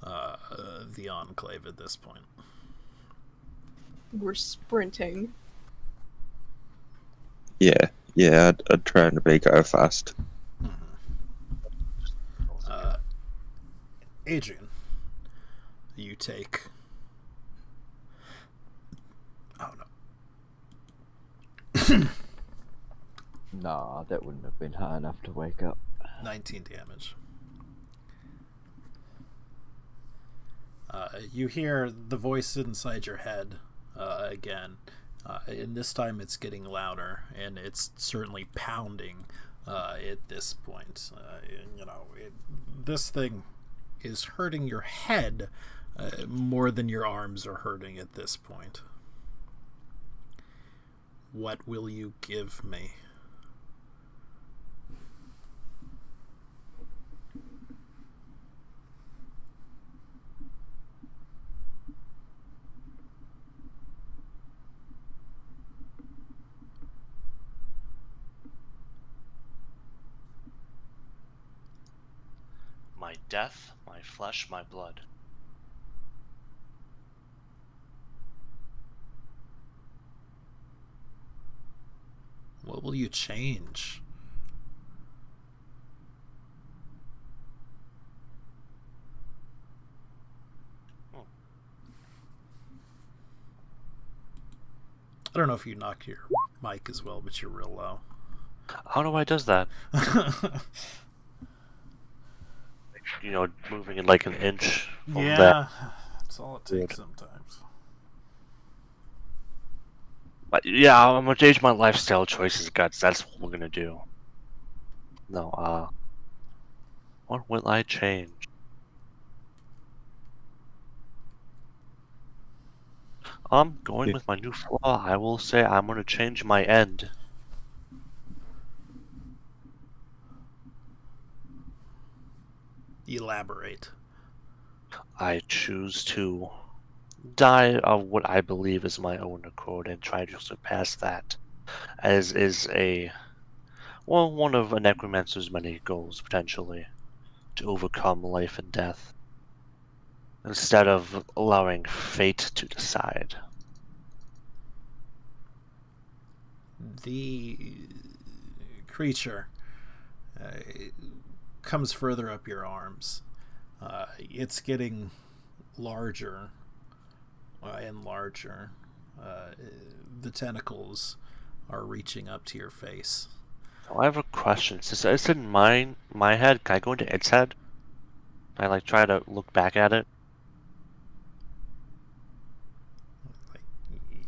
the Enclave at this point. We're sprinting. Yeah, I'd try and go fast. Adrian, you take... Oh, no. Nah, that wouldn't have been high enough to wake up. 19 damage. You hear the voice inside your head again, and this time it's getting louder, and it's certainly pounding at this point. This thing is hurting your head more than your arms are hurting at this point. What will you give me? My death, my flesh, my blood. What will you change? I don't know if you knocked your mic as well, but you're real low. I don't know why it does that. Moving it like an inch from that. That's all it takes sometimes. But yeah, I'm gonna change my lifestyle choices, guts. That's what we're gonna do. No, what will I change? I'm going with my new flaw. I will say I'm gonna change my end. Elaborate. I choose to die of what I believe is my own accord and try to surpass that, as is one of a necromancer's many goals, potentially, to overcome life and death, instead of allowing fate to decide. The creature comes further up your arms. It's getting larger and larger. The tentacles are reaching up to your face. I have a question. Since it's in my head, can I go into its head? Can I try to look back at it?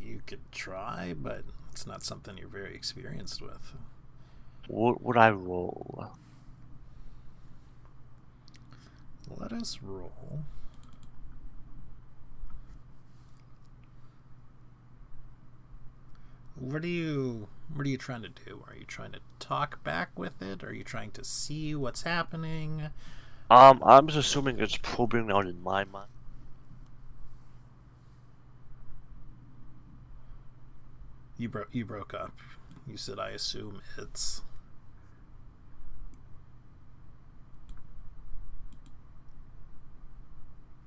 You could try, but it's not something you're very experienced with. What would I roll? Let us roll. What are you trying to do? Are you trying to talk back with it? Are you trying to see what's happening? I'm just assuming it's probing out in my mind. You broke up. You said, I assume it's...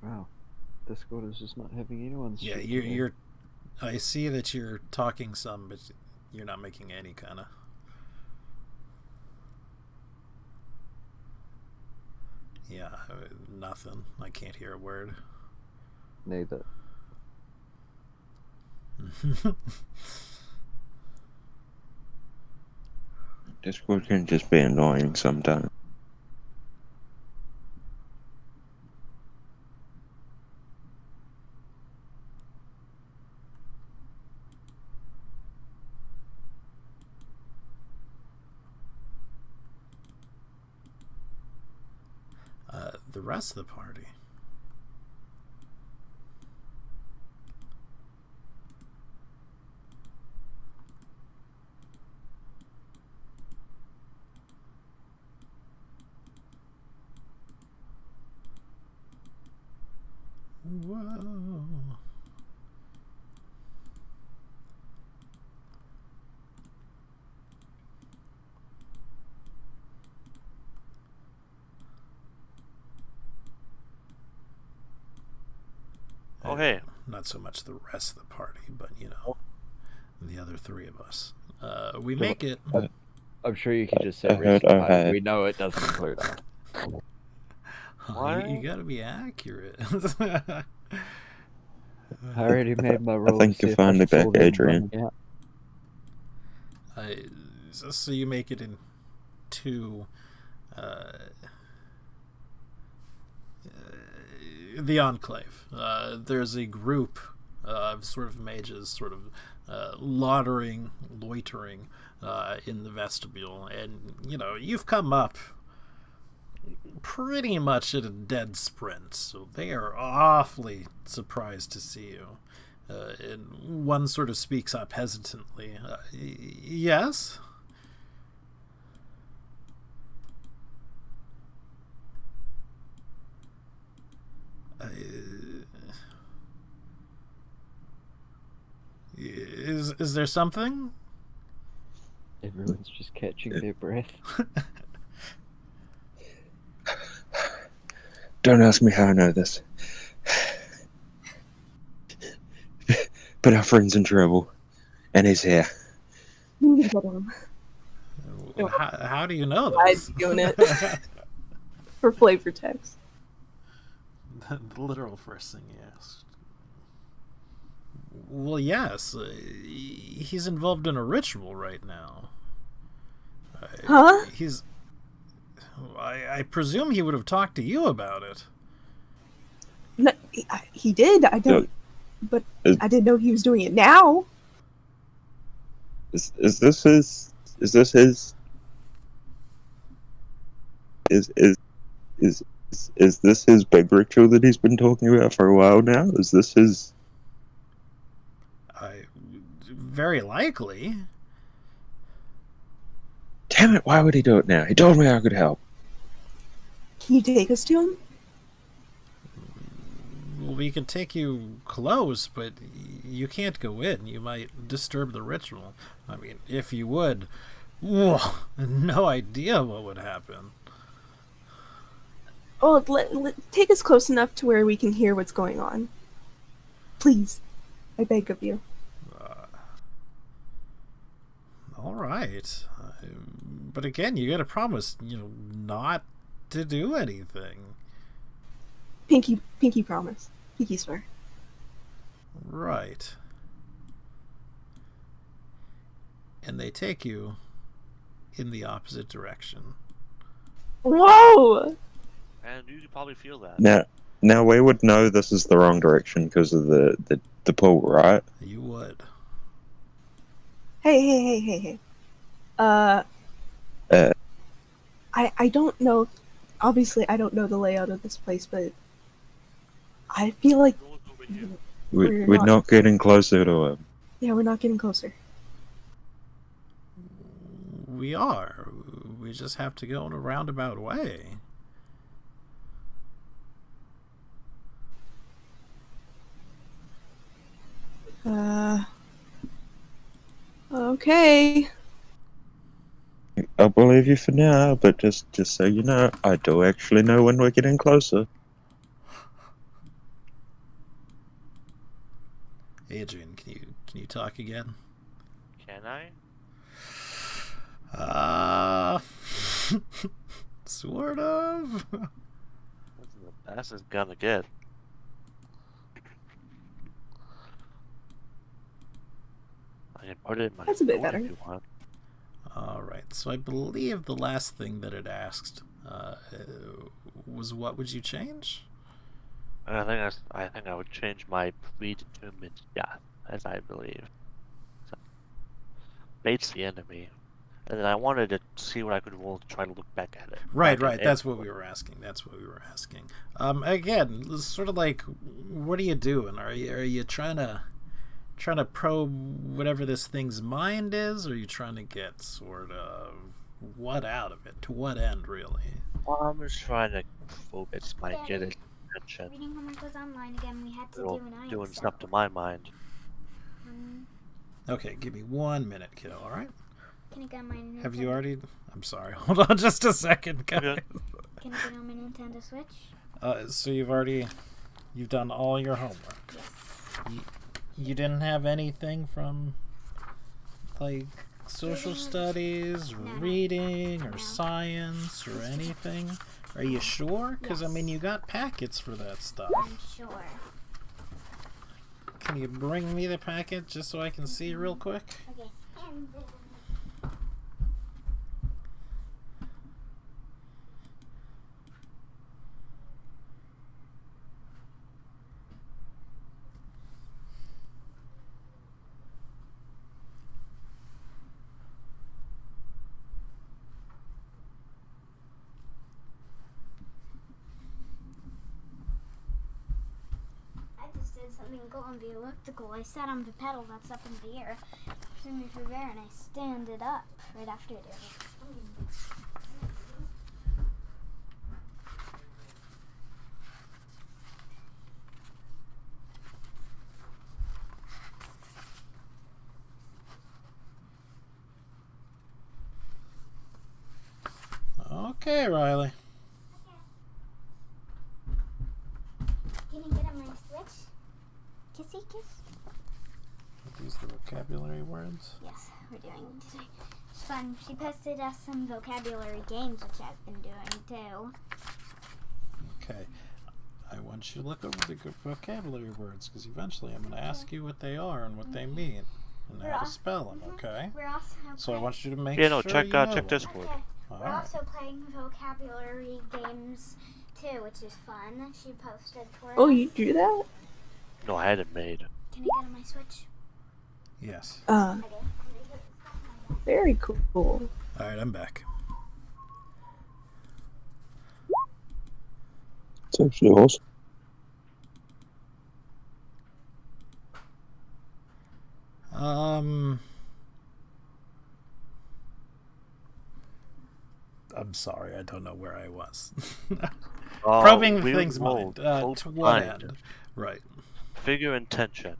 Wow. Discord is just not having anyone. Yeah, you're I see that you're talking some, but you're not making any kind of... Yeah, nothing. I can't hear a word. Neither. Discord can just be annoying sometimes. The rest of the party. Whoa. Oh, hey. Not so much the rest of the party, but, the other three of us. We make it. I'm sure you can just say I heard rest of the I party. had- We know it doesn't include us. You gotta be accurate. I already made my rules. think you're finally back, Adrian. Yeah. So you make it in two. the Enclave. There's a group of sort of mages sort of loitering in the vestibule, and you've come up pretty much at a dead sprint, so they are awfully surprised to see you. And one sort of speaks up hesitantly. Yes? Is there something? Everyone's just catching their breath. Don't ask me how I know this. But our friend's in trouble. And he's here. How do you know I'm this? doing it for flavor text. The literal first thing he asked. Well, yes. He's involved in a ritual right now. Huh? I presume he would have talked to you about it. No, he did. I don't. But I didn't know he was doing it now. Is this his? Is this his? Is this his big ritual that he's been talking about for a while now? Is this his? Very likely. Damn it! Why would he do it now? He told me I could help. Can you take us to him? Well, we can take you close, but you can't go in. You might disturb the ritual. I mean, if you would, whoa, no idea what would happen. Oh, take us close enough to where we can hear what's going on. Please. I beg of you. All right. But again, you gotta promise, not to do anything. Pinky promise. Pinky swear. Right. And they take you in the opposite direction. Whoa! And you could probably feel that. Now we would know this is the wrong direction because of the pool, right? You would. Hey. I don't know. Obviously, I don't know the layout of this place, but I feel like We're not getting closer to him. Yeah, we're not getting closer. We are. We just have to go in a roundabout way. Okay. I believe you for now, but just so you know, I do actually know when we're getting closer. Adrian, can you talk again? Can I? Sort of. This is the best it's gonna get. I can put it in my That's a bit phone better. if you want. Alright, so I believe the last thing that it asked was what would you change? I think I would change my predetermined death, as I believe. So, bait's the enemy. And then I wanted to see what I could roll to try to look back at it. Right. That's what we were asking. Again, sort of like, what are you doing? Are you trying to probe whatever this thing's mind is, or are you trying to get sort of what out of it? To what end, really? I'm just trying to probe its mind, get its attention. Reading homework was online again. We had to do an IELTS. Doing stuff to my mind. Okay, give me 1 minute, kiddo. All right. Can I get on my Nintendo? Have you already? I'm sorry. Hold on, just a second, guys. Okay. Can I get on my Nintendo Switch? So you've done all your homework. Yes. You didn't have anything from like social studies, or reading, or science, or anything? Are you sure? Because I mean, you got packets for that stuff. I'm sure. Can you bring me the packet just so I can see real quick? Okay. And something go on the elliptical, I sat on the pedal that's up in the air, threw me through there, and I stand it up right after it. Okay, Riley. Getting good at my Switch. Kissy kiss. Are these the vocabulary words? Yes, we're doing it today. It's fun. She posted us some vocabulary games, which I've been doing too. Okay. I want you to look over the good vocabulary words because eventually I'm going to ask you what they are and what they mean and how to spell them, okay? We're also So I want you to make Yeah, no, sure check you know check them. Discord. Okay. All We're right. also playing vocabulary games too, which is fun. She posted for Oh, us. you do that? No, I had it made. Can I get on my Switch? Yes. Uh, Okay. very cool. All right, I'm back. It's actually awesome. I'm sorry, I don't know where I was. Oh, Probing the we thing's rolled mind. close To what behind. end? Right. Figure intention.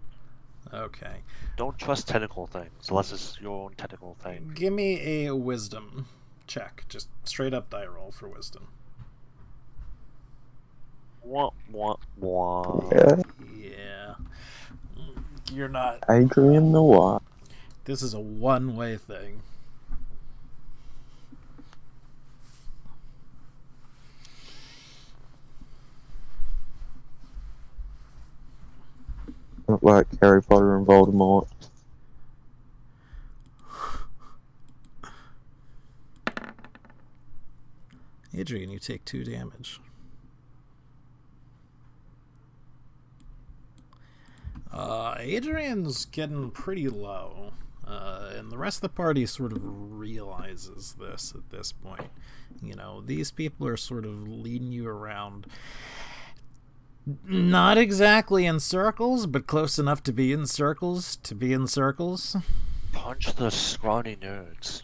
Okay. Don't trust technical things unless it's your own technical thing. Give me a wisdom check. Just straight up die roll for wisdom. Wah, wah, wah. Yeah, Yeah. You're not. Adrian the what? This is a one-way thing. Not like Harry Potter and Voldemort. Adrian, you take 2 damage. Adrian's getting pretty low, and the rest of the party sort of realizes this at this point. You know, these people are sort of leading you around, not exactly in circles, but close enough to be in circles, Punch the scrawny nerds.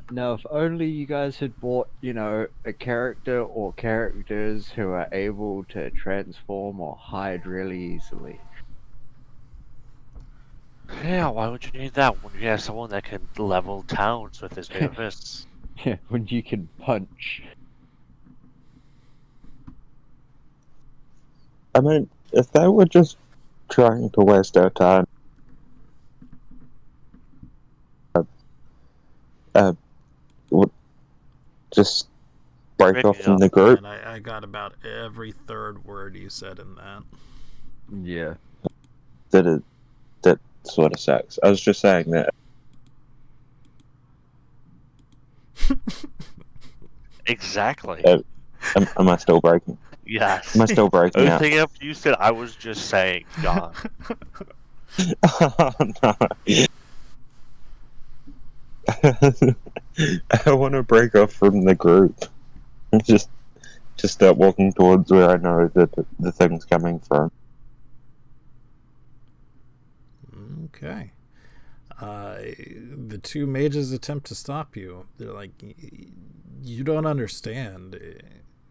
Now, if only you guys had bought, a character or characters who are able to transform or hide really easily. Yeah, why would you need that when you have someone that can level towns with his bare fists? Yeah, when you can punch. I mean, if they were just trying to waste our time, would just break Break off it from up. the group. And I got about every third word you said in that. Yeah. That sort of sucks. I was just saying that. Exactly. Am I still breaking? Yes. Am I still breaking out? Everything else you said, I was just saying, John. Oh, no. I want to break off from the group. Just start walking towards where I know that the thing's coming from. Okay. The 2 mages attempt to stop you. They're like, you don't understand.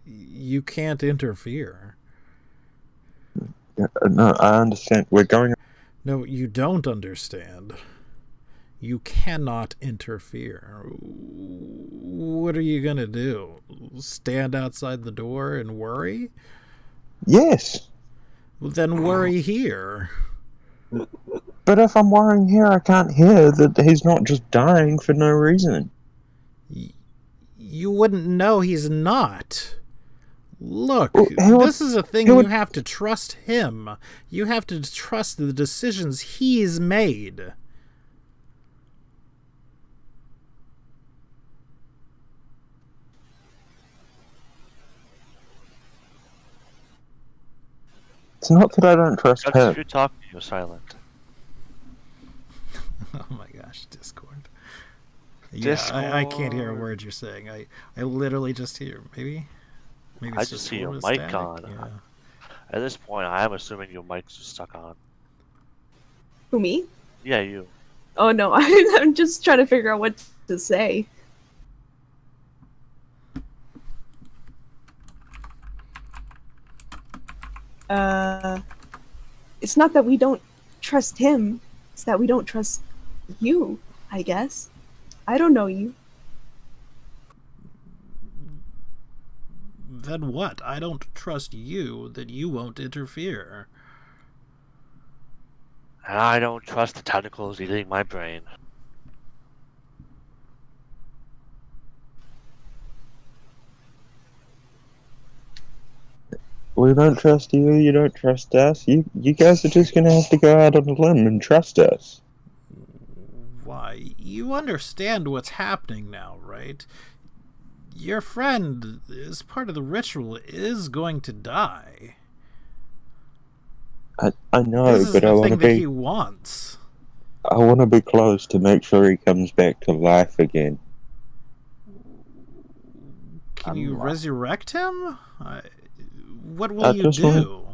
You can't interfere. No, I understand. We're going. No, you don't understand. You cannot interfere. What are you going to do? Stand outside the door and worry? Yes. Well, then worry here. But if I'm worrying here, I can't hear that he's not just dying for no reason. You wouldn't know he's not. Look, this is a thing you have to trust him. You have to trust the decisions he's made. It's not that I don't trust That's if him. you're talking, you're silent. Oh my gosh, Discord. Yeah, I can't hear a word you're saying. I literally just hear maybe I it's just just see a your little mic static. on. Yeah. At this point, I'm assuming your mic's stuck on. Who, me? Yeah, you. Oh no, I'm just trying to figure out what to say. It's not that we don't trust him, it's that we don't trust you, I guess. I don't know you. Then what? I don't trust you that you won't interfere. And I don't trust the tentacles eating my brain. We don't trust you. You don't trust us. You guys are just gonna have to go out on a limb and trust us. Why, you understand what's happening now, right? Your friend, as part of the ritual, is going to die. I know, This is but I the want thing to that be. he wants. I want to be close to make sure he comes back to life again. Can you Unlock. resurrect him? What I will you just do?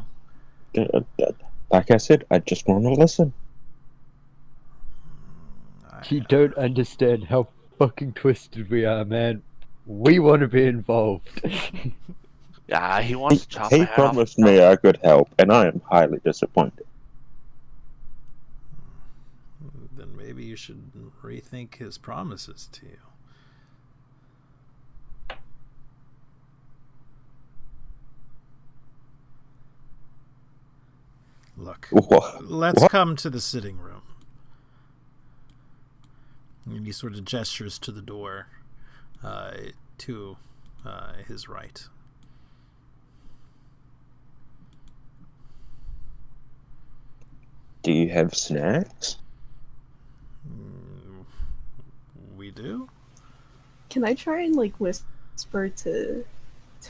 Like I said, I just want to listen. You don't understand how fucking twisted we are, man. We want to be involved. Yeah, he wants to chop my He head off. promised me I could help, and I am highly disappointed. Then maybe you should rethink his promises to you. Look, What? let's What? come to the sitting room. And he sort of gestures to the door to his right. Do you have snacks? We do? Can I try and like whisper to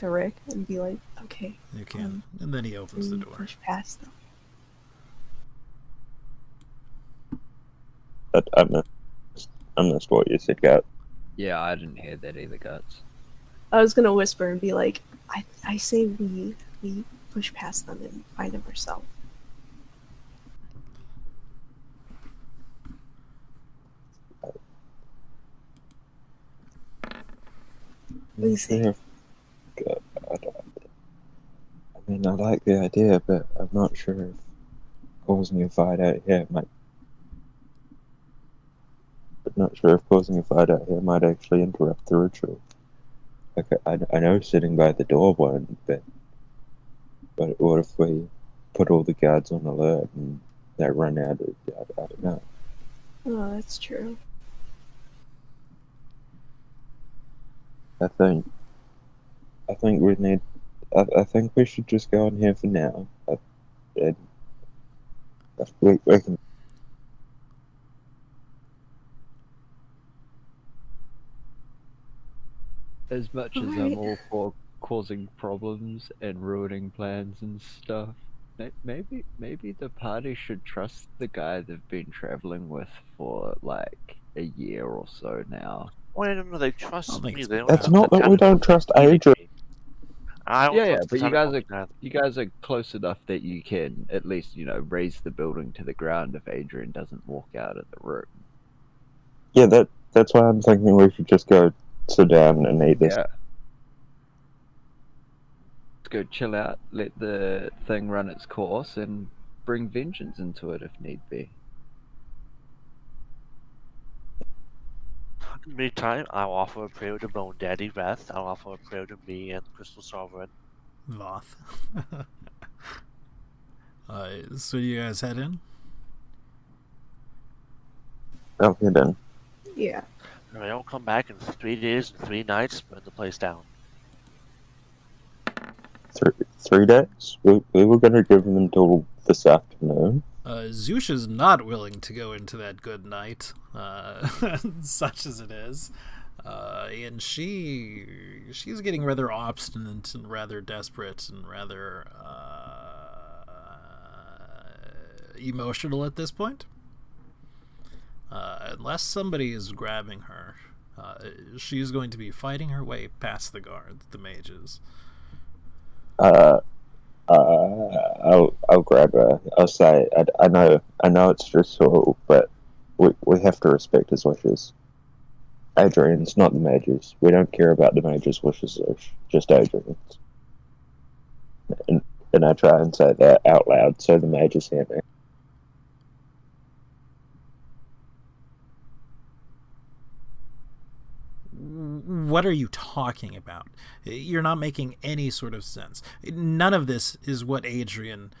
Rick and be like, okay, You can. And then he opens the we door. push past them. I missed what you said, Gat. Yeah, I didn't hear that either, Guts. I was gonna whisper and be like, I say we push past them and find them ourselves. What do you think? God, I mean, I like the idea, but I'm not sure if causing a fight out here might. I'm not sure if causing a fight out here might actually interrupt the ritual. Like, I know sitting by the door won't, but what if we put all the guards on alert and they run out of? I don't know. Oh, that's true. I think we need. I think we should just go in here for now. We can. As much as I'm Alright. all for causing problems and ruining plans and stuff, maybe the party should trust the guy they've been traveling with for like a year or so now. Wait, no, they trust I think me. it's They don't It's trust not the that we don't tentacles trust eating Adrian. me. I don't Yeah, trust but the you guys tentacles. You guys are close enough that you can at least, raise the building to the ground if Adrian doesn't walk out of the room. Yeah, that's why I'm thinking we should just go sit down and eat this. Yeah. Let's go chill out, let the thing run its course, and bring vengeance into it if need be. In the meantime, I'll offer a prayer to Bone Daddy Wrath. I'll offer a prayer to me and Crystal Sovereign. Voth. So you guys head in? I'll get in. Yeah. If I don't come back in 3 days and 3 nights, burn the place down. 3 days. We were going to give them until this afternoon. Zusha's not willing to go into that good night, such as it is. And she's getting rather obstinate and rather desperate and rather emotional at this point. Unless somebody is grabbing her, she's going to be fighting her way past the guards, the mages. I'll grab her. I'll say, I know it's stressful, but we have to respect his wishes. Adrian's not the mage's. We don't care about the mage's wishes, just Adrian's. And I try and say that out loud so the mages hear me. What are you talking about? You're not making any sort of sense. None of this is what Adrian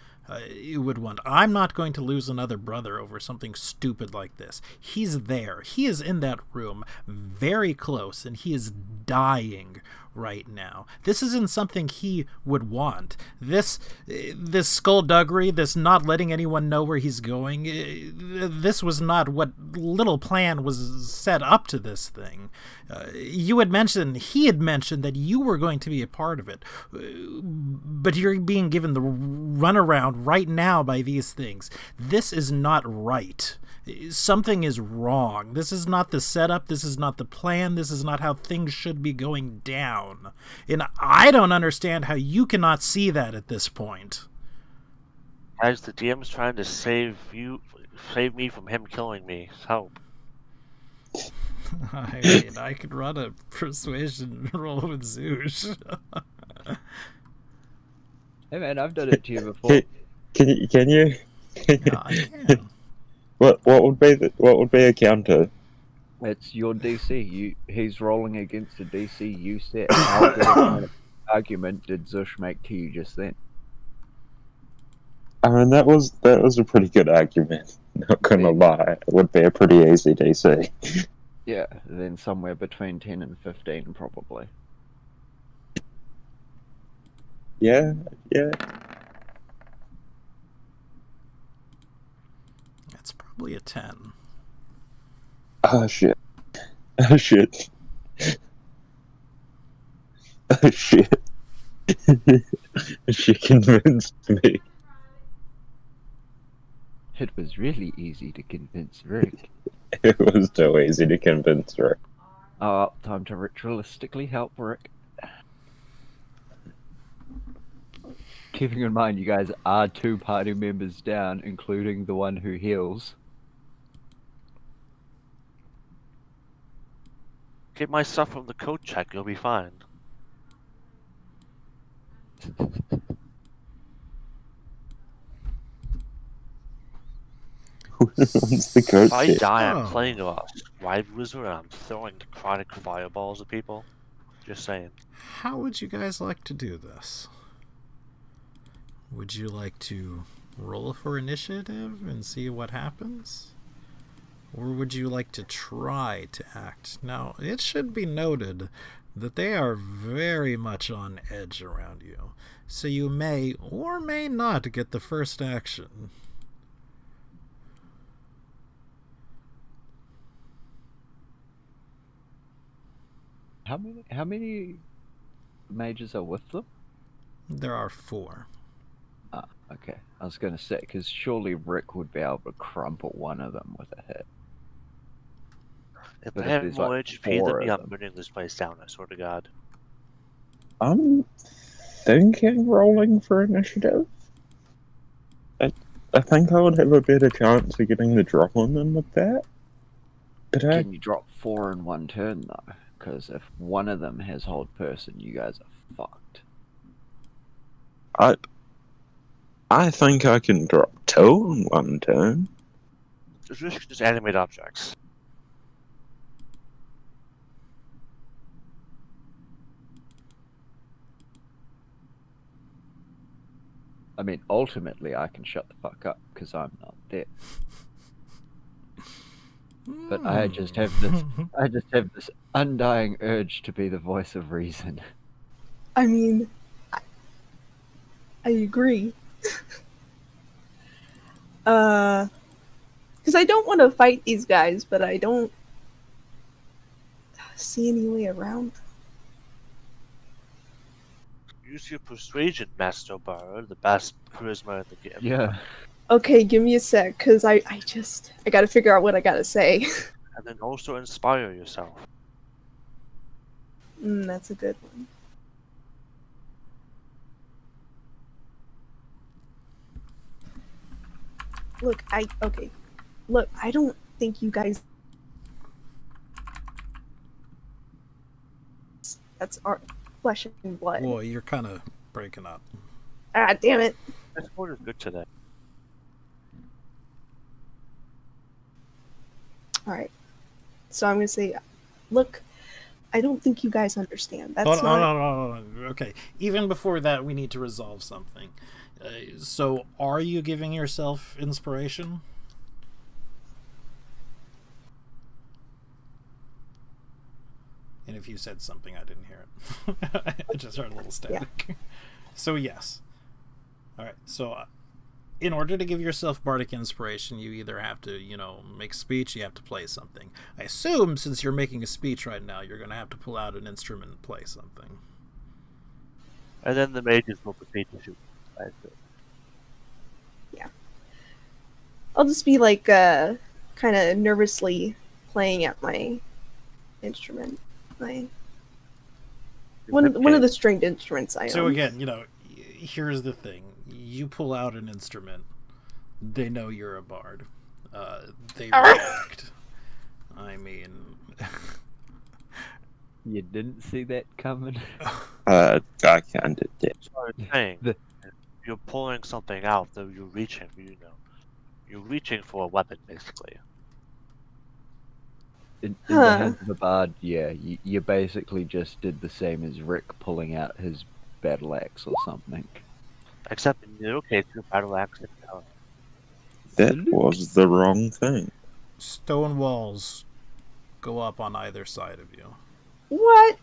would want. I'm not going to lose another brother over something stupid like this. He's there. He is in that room, very close, and he is dying right now. This isn't something he would want. This skullduggery, this not letting anyone know where he's going, this was not what little plan was set up to this thing. He had mentioned that you were going to be a part of it, but you're being given the runaround right now by these things. This is not right. Something is wrong. This is not the setup. This is not the plan. This is not how things should be going down. And I don't understand how you cannot see that at this point. Guys, the DM's trying to save me from him killing me. Help. I mean, I could run a persuasion roll with Zoosh. Hey man, I've done it to you before. Can you? Yeah, I can. What would be a counter? It's your DC. He's rolling against a DC you set. How good an argument did Zush make to you just then? I mean, that was a pretty good argument. Not gonna lie, it would be a pretty easy DC. Yeah, then somewhere between 10 and 15 probably. Yeah. That's probably a 10. Oh shit. Oh shit. Oh shit. She convinced me. It was really easy to convince Rick. It was too easy to convince her. Oh, time to ritualistically help Rick. Keeping in mind you guys are 2 party members down, including the one who heals. Get my stuff from the code check, you'll be fine. What's the code If I check? die, I'm Oh. playing a wide wizard and I'm throwing chronic fireballs at people. Just saying. How would you guys like to do this? Would you like to roll for initiative and see what happens? Or would you like to try to act? Now, it should be noted that they are very much on edge around you, so you may or may not get the first action. How many mages are with them? There are 4. Ah, okay. I was gonna say, because surely Rick would be able to crumple one of them with a hit. If But I if have there's, more like, HP 4 than me, of I'm them. burning this place down, I swear to God. I'm thinking rolling for initiative. I think I would have a better chance of getting the drop on them with that. But Can you drop 4 in one turn though? Because if one of them has hold person, you guys are fucked. I think I can drop 2 in one turn. Just animate objects. I mean, ultimately, I can shut the fuck up because I'm not there. But I just have this undying urge to be the voice of reason. I mean, I agree. Because I don't want to fight these guys, but I don't see any way around them. Use your persuasion, Master Bar, the best charisma in the game. Yeah. Okay, give me a sec, because I gotta figure out what I gotta say. And then also inspire yourself. That's a good one. Look, okay. Look, I don't think you guys. That's our flesh and blood. Boy, you're kind of breaking up. Ah, damn it. This board is good today. Alright. So I'm gonna say, look, I don't think you guys understand. That's Hold not. on. Okay. Even before that, we need to resolve something. So, are you giving yourself inspiration? And if you said something, I didn't hear it. I just heard a little static. Yeah. So, yes. All right. So, in order to give yourself bardic inspiration, you either have to, make a speech, you have to play something. I assume since you're making a speech right now, you're going to have to pull out an instrument and play something. And then the mages will proceed to shoot. Yeah. I'll just be like, kind of nervously playing at my instrument. One of the stringed instruments I own. So again, here's the thing. You pull out an instrument. They know you're a bard. They react. I mean... You didn't see that coming? I kind of did. That's what I'm saying. You're pulling something out, though you're reaching, You're reaching for a weapon, basically. In the hands of the bard, yeah, you basically just did the same as Rick pulling out his battle axe or something. Except in your case, your battle axe is down. That was the wrong thing. Stone walls go up on either side of you. What?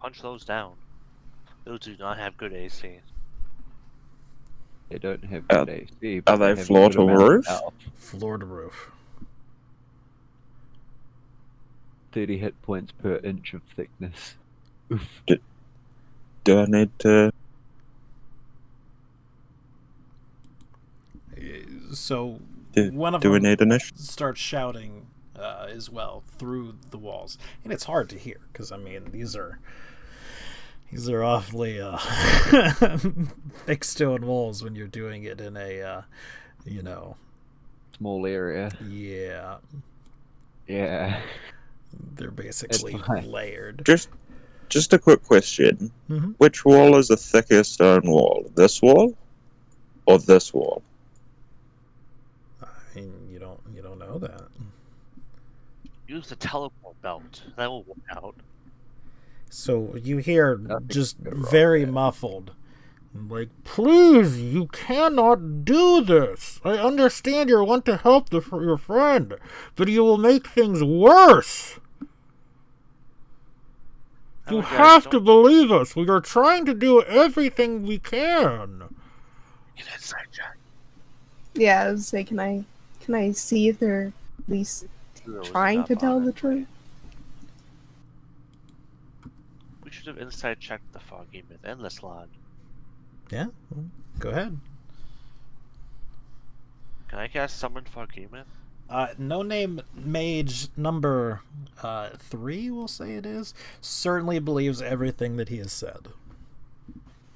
Punch those down. Those do not have good AC. They don't have good AC. Are they floor to roof? Floor to roof. 30 hit points per inch of thickness. Oof. Do I need to... So, one of them starts shouting as well through the walls. And it's hard to hear, because, these are awfully thick stone walls when you're doing it in a, small area. Yeah. Yeah. They're basically layered. Just a quick question. Mm-hmm. Which wall is a thicker stone wall? This wall? Or this wall? You don't know that. Use the teleport belt. That will work out. So you hear just very muffled, like, please, you cannot do this. I understand you want to help your friend, but you will make things worse. You have to believe us. We are trying to do everything we can. Get inside, Jack. Yeah, I was say, can I see if they're at least trying to tell the truth? We should have inside checked the Foggy Myth Endless Land. Yeah, go ahead. Can I cast Summon Foggy Myth? No name mage number 3, we'll say it is, certainly believes everything that he has said.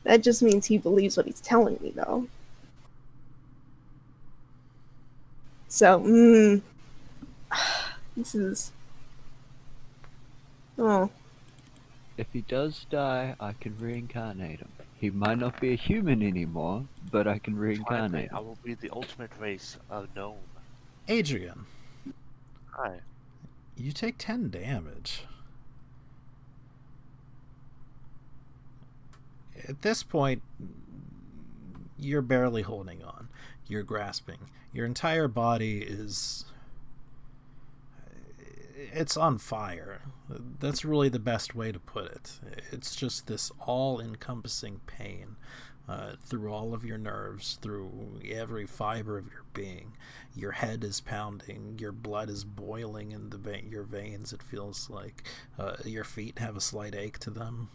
That just means he believes what he's telling me, though. So, this is... Oh. If he does die, I can reincarnate him. He might not be a human anymore, but I can reincarnate him. I will be the ultimate race of gnome. Adrian. Hi. You take 10 damage. At this point, you're barely holding on. You're grasping. Your entire body is... It's on fire. That's really the best way to put it. It's just this all-encompassing pain through all of your nerves, through every fiber of your being. Your head is pounding. Your blood is boiling in your veins, it feels like. Your feet have a slight ache to them.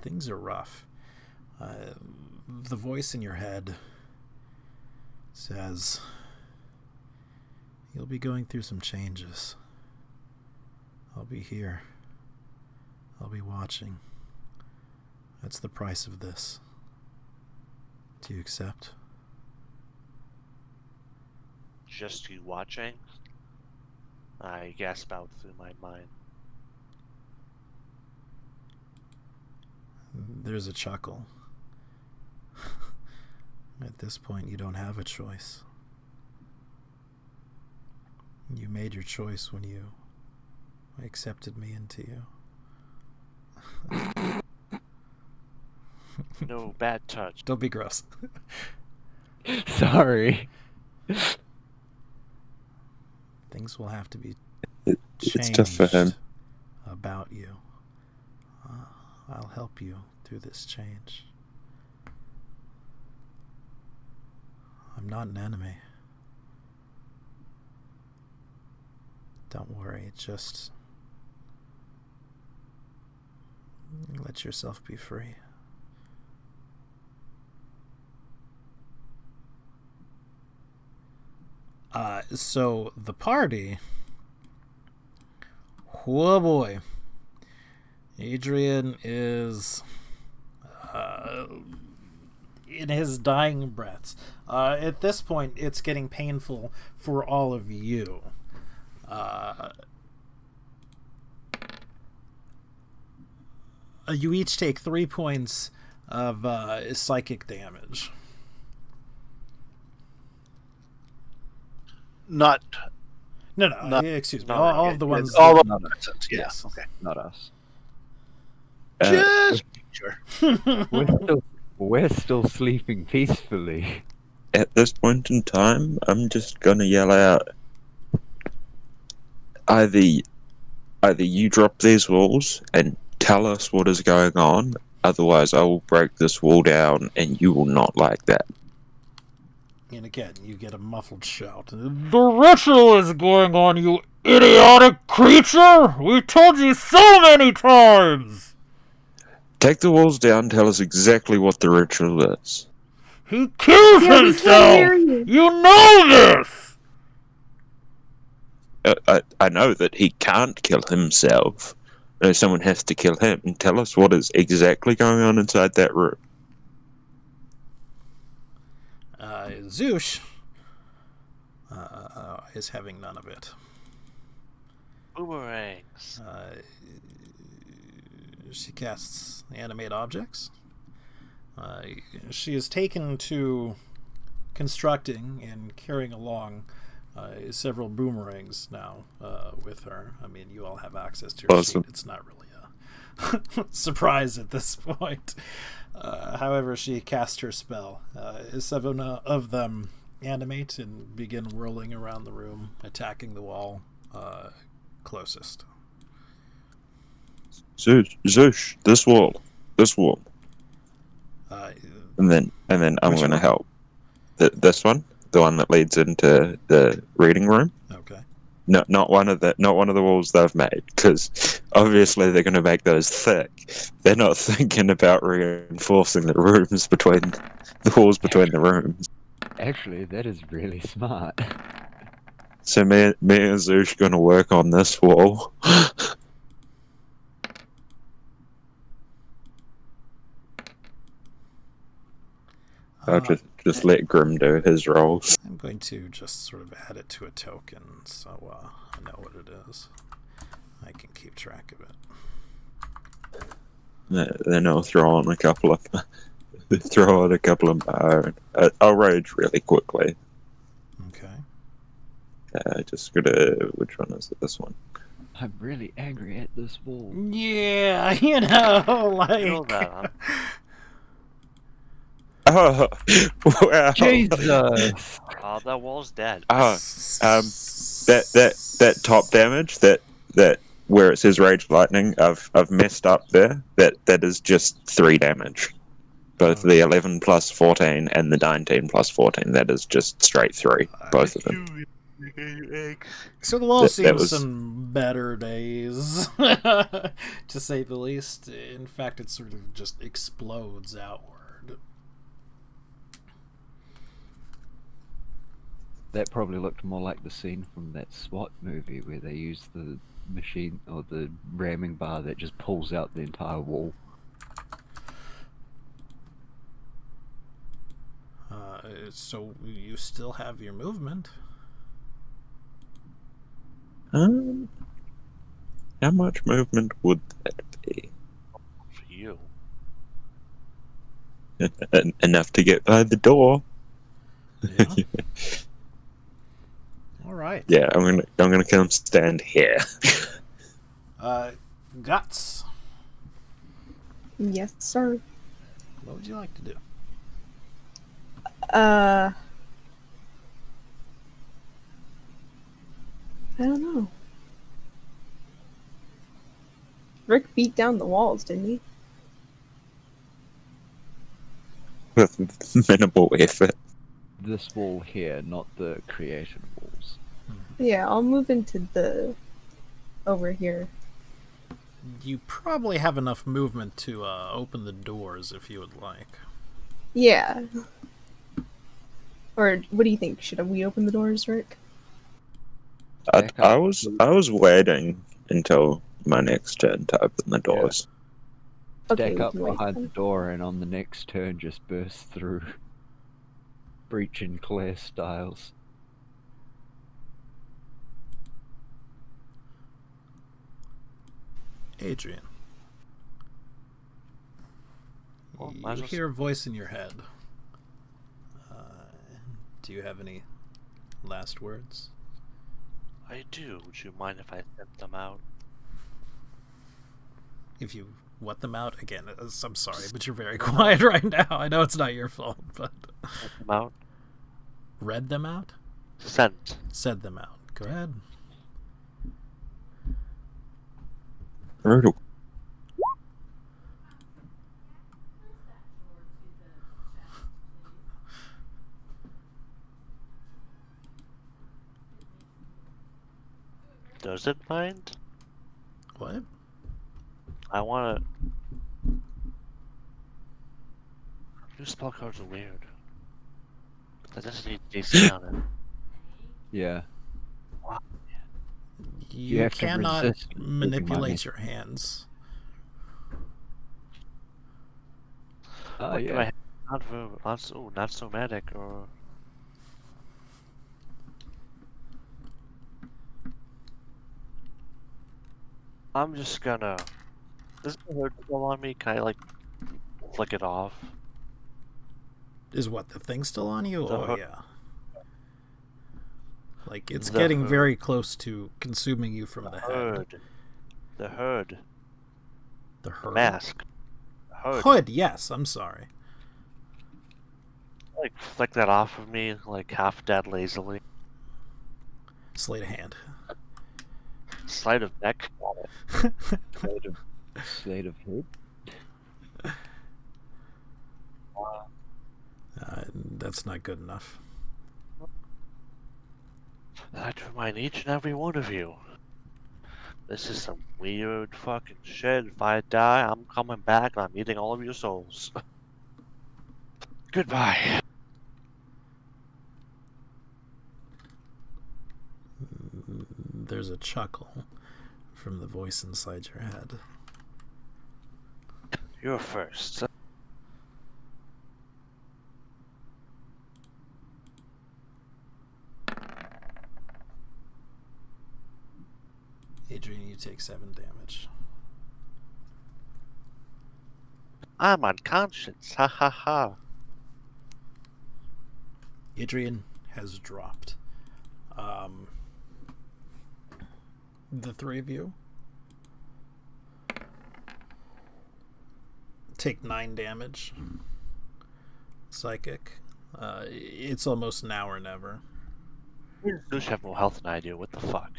Things are rough. The voice in your head says... You'll be going through some changes. I'll be here. I'll be watching. That's the price of this. Do you accept? Just you watching? I gasp out through my mind. There's a chuckle. At this point, you don't have a choice. You made your choice when you accepted me into you. No bad touch. Don't be gross. Sorry. Things will have to be It's tough for him. changed about you. I'll help you through this change. I'm not an enemy. Don't worry, just let yourself be free. So the party, oh boy, Adrian is in his dying breaths. At this point, it's getting painful for all of you. You each take 3 points of psychic damage. Not No, Not- excuse me. not All right. of the ones. all of Not them. us. Yes. Okay. Not us. Just sure. We're still sleeping peacefully. At this point in time, I'm just gonna yell out, either you drop these walls and tell us what is going on, otherwise I will break this wall down and you will not like that. And again, you get a muffled shout. The ritual is going on, you idiotic creature! We told you so many times! Take the walls down, tell us exactly what the ritual is. He kills Yeah, we can't hear you. You know this! I know that he can't kill himself. Someone has to kill him. Tell us what is exactly going on inside that room. Zoosh is having none of it. Boomerangs. She casts animate objects. She is taken to constructing and carrying along several boomerangs now with her. I mean, you all have access to her Awesome. sheet. It's not really a surprise at this point. However, she cast her spell. 7 of them animate and begin whirling around the room, attacking the wall closest. Zoosh, this wall. Uh, And then I'm Which gonna one? help. This one, the one that leads into the reading room. okay. No, not one of the walls they've made, because obviously they're going to make those thick. They're not thinking about reinforcing the rooms between the walls between the rooms. Actually, that is really smart. So me and Zoosh going to work on this wall. I'll just let Grim do his rolls. I'm going to just sort of add it to a token, so I know what it is. I can keep track of it. Then I'll throw on a couple of I'll rage really quickly. Okay. Just gonna. Which one is it? This one. I'm really angry at this wall. Yeah, you know, like. Feel that, huh? Oh, wow. Jesus! Oh, that wall's dead. That top damage that where it says rage lightning, I've messed up there. That is just 3 damage. Both the 11 plus 14 and the 19 plus 14. That is just straight 3. Both of them. So the wall That sees was- some better days, to say the least. In fact, it sort of just explodes outward. That probably looked more like the scene from that SWAT movie where they use the machine or the ramming bar that just pulls out the entire wall. So you still have your movement. How much movement would that be? For you. Enough to get by the door. Yeah. All right. Yeah, I'm gonna come stand here. Guts. Yes, sir. What would you like to do? I don't know. Rick beat down the walls, didn't he? With minimal effort. This wall here, not the creation walls. Yeah, I'll move into the over here. You probably have enough movement to open the doors if you would like. Yeah. Or what do you think? Should we open the doors, Rick? I was waiting until my next turn to open the doors. Stack we up can wait behind the then. door and on the next turn just burst through. Breach and Claire styles. Adrian. Well, You might as well- hear a voice in your head. Do you have any last words? I do. Would you mind if I sent them out? If you what them out again, I'm sorry, but you're very quiet right now. I know it's not your fault, but Sent them out? read them out, Sent. said them out. Go ahead. Brutal. Does it mind? What? I wanna... New spell cards are weird. That doesn't need DC on it. Yeah. You have to cannot resist losing manipulate money. your hands. Oh, What do yeah. I have? Not somatic or... I'm just gonna... Does the herd still on me? Can I, like, flick it off? Is what, the thing still on you? The Oh hook. yeah. Like it's The getting hood. very close to consuming you from the head. Herd. The herd. The The herd. mask. The hood. Hood, yes, I'm sorry. Like, flick that off of me, like, half dead lazily. Sleight of hand. Sleight of neck. Got it. Slate of hood. That's not good enough. I'd remind each and every one of you. This is some weird fucking shit. If I die, I'm coming back and I'm eating all of your souls. Goodbye. There's a chuckle from the voice inside your head. You're first. Adrian, you take 7 damage. I'm unconscious. Ha ha ha. Adrian has dropped. The 3 of you take 9 damage. Psychic. It's almost now or never. You should have more health than I do. What the fuck?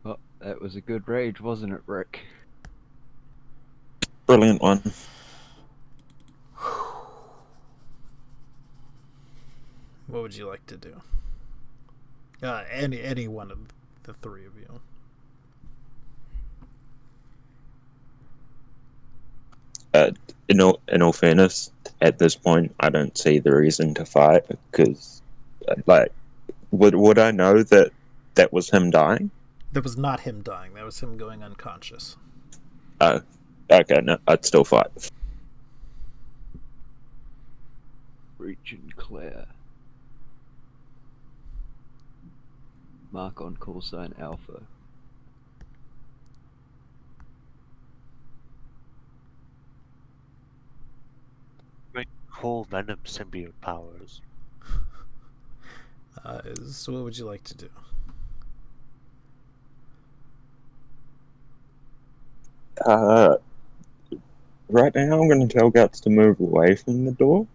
Well, that was a good rage, wasn't it, Rick? Brilliant one. What would you like to do? Any one of the 3 of you. In all fairness, at this point, I don't see the reason to fight because, like, would I know that was him dying? That was not him dying. That was him going unconscious. Okay, no, I'd still fight. Reach and clear. Mark on call sign Alpha. Whole venom symbiote powers. So what would you like to do? Right now, I'm going to tell Guts to move away from the door.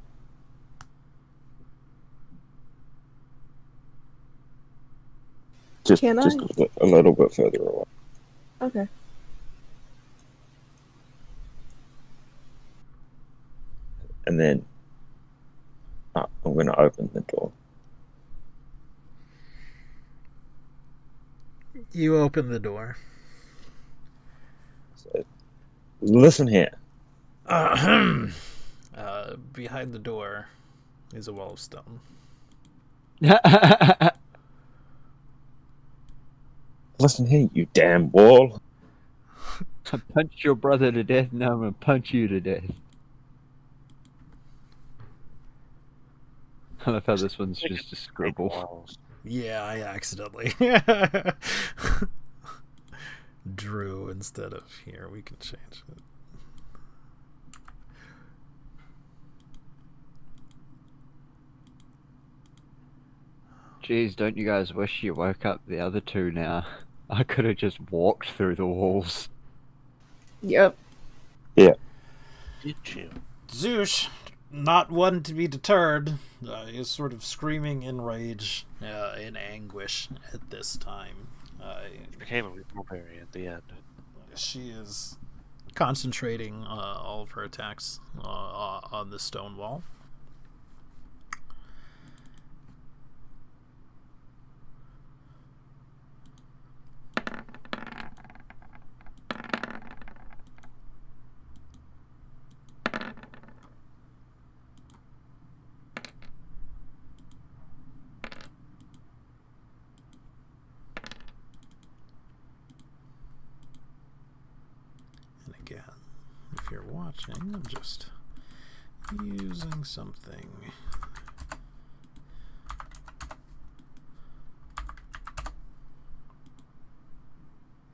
Just Can I? a little bit further away. Okay. And then I'm going to open the door. You open the door. So, listen here. Behind the door is a wall of stone. Listen here, you damn wall. I punched your brother to death, now I'm gonna punch you to death. I love how this one's just a scribble. Walls. Yeah, I accidentally drew instead of here. We can change it. Jeez, don't you guys wish you woke up the other two now? I could have just walked through the walls. Yep. Did you? Zeus, not one to be deterred, is sort of screaming in rage, in anguish at this time. It became a barbarian at the end. She is concentrating all of her attacks on the stone wall. And again, if you're watching, I'm just using something.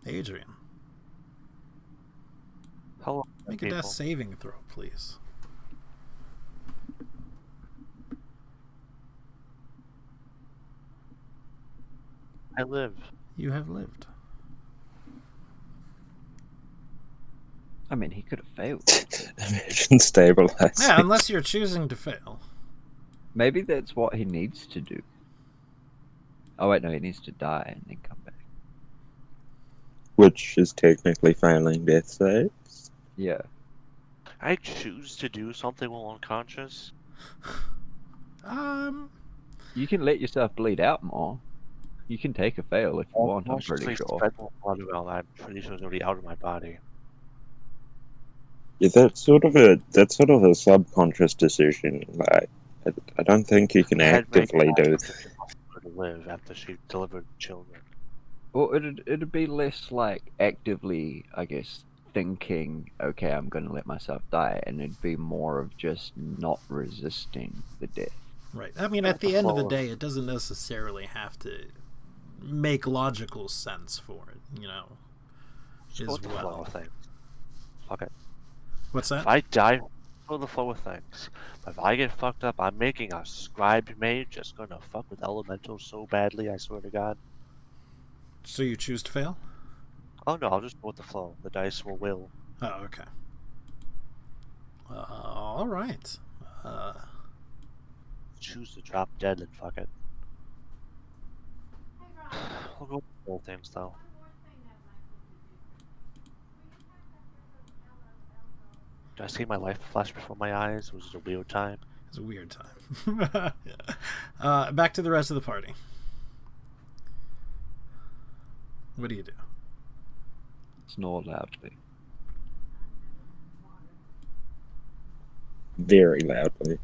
Adrian, Hello, make a people. death saving throw, please. I live. You have lived. I mean, he could have failed. Imagine stabilizing. Yeah, unless you're choosing to fail. Maybe that's what he needs to do. Oh wait, no, he needs to die and then come back. Which is technically failing death saves. Yeah. I choose to do something while unconscious. You can let yourself bleed out more. You can take a fail if you want, I'm pretty sure. I'm pretty sure it's already out of my body. Yeah, that's sort of a subconscious decision. Like, I don't think you can actively do. To live after she delivered children. Well, it'd be less like actively, I guess, thinking, okay, I'm going to let myself die, and it'd be more of just not resisting the death. Right. I mean, at the end of the day, it doesn't necessarily have to make logical sense for it, you know, Just as go with the flow well. of things. Fuck it. What's that? If I die, go with the flow of things. But if I get fucked up, I'm making a scribe mage just gonna fuck with elementals so badly, I swear to God. So you choose to fail? Oh no, I'll just go with the flow. The dice will. Oh, okay. All right. Choose to drop dead and fuck it. We'll go with the flow things though. Did I see my life flash before my eyes? Was it a weird time? It's a weird time. Back to the rest of the party. What do you do? Snore loudly. Very loudly.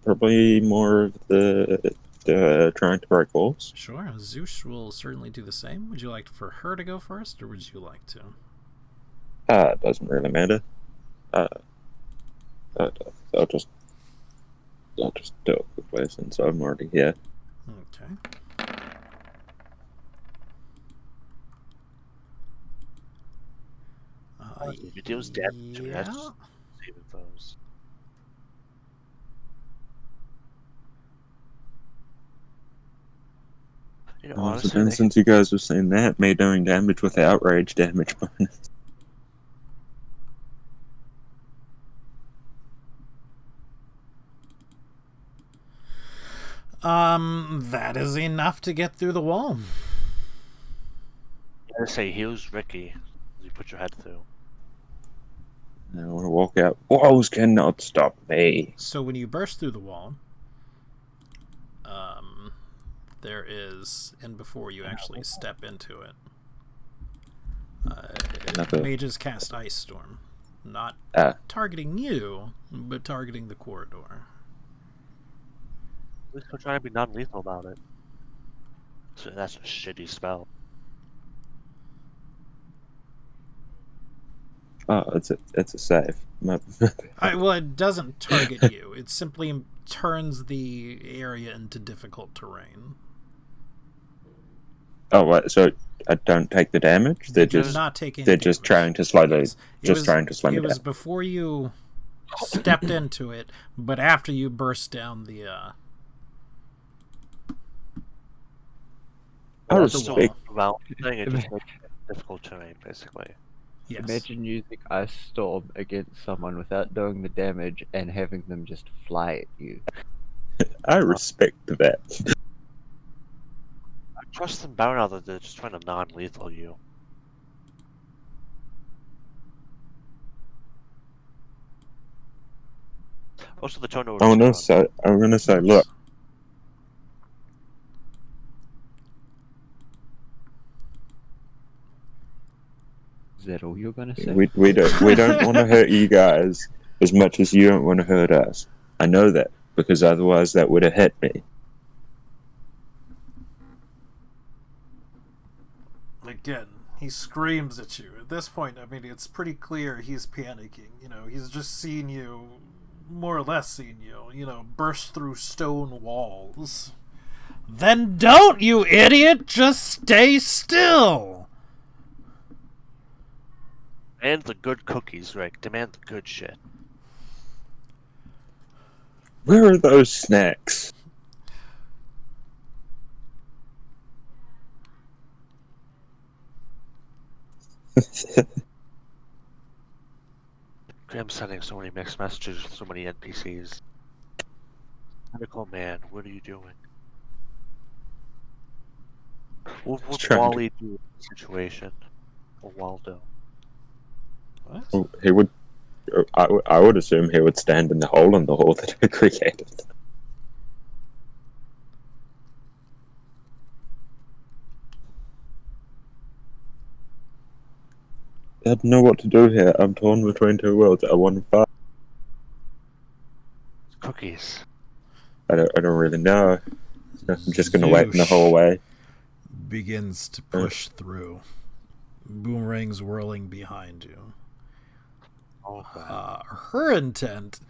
Probably more of the trying to break walls. Sure, Zeus will certainly do the same. Would you like for her to go first, or would you like to? It doesn't really matter. I'll just do it quickly since I'm already here. Okay. It deals damage. Yeah. Saving those. You know, It's honestly, been since you guys have seen that, me doing damage without rage damage bonus. That is enough to get through the wall. I say heals Ricky. You put your head through. I want to walk out. Walls cannot stop me. So when you burst through the wall, there is, and before you actually step into it, mages cast Ice Storm, not targeting you, but targeting the corridor. At least we're trying to be non-lethal about it. So that's a shitty spell. Oh, it's a save. Well, it doesn't target you. It simply turns the area into difficult terrain. Oh, wait, so I don't take the damage? They're just not taking. They're just trying to slowly, Yes. trying to slow me down. It was down. before you stepped into it, but after you burst down the. I The respect. round thing, it just makes it difficult terrain, basically. Yes. Imagine using Ice Storm against someone without doing the damage and having them just fly at you. I respect that. I trust them better now that they're just trying to non-lethal you. Also, the turnover. I'm gonna say, look, Is that all you're gonna say? we don't want to hurt you guys as much as you don't want to hurt us. I know that because otherwise that would have hit me. Again, he screams at you. At this point, I mean, it's pretty clear he's panicking. You know, he's just seen you, more or less seen you, burst through stone walls. Then don't, you idiot! Just stay still! And the good cookies, Rick. Demand the good shit. Where are those snacks? Graham's sending so many mixed messages with so many NPCs. Medical man, what are you doing? What would trying to- Wally do in this situation? Or Waldo? What? He would. I would assume he would stand in the hole in the wall that I created. I don't know what to do here. I'm torn between two worlds. I want to fight. Cookies. I don't really know. I'm just gonna wait in the Zoosh hallway. begins to push through. Boomerangs whirling behind you. Oh, God. Her intent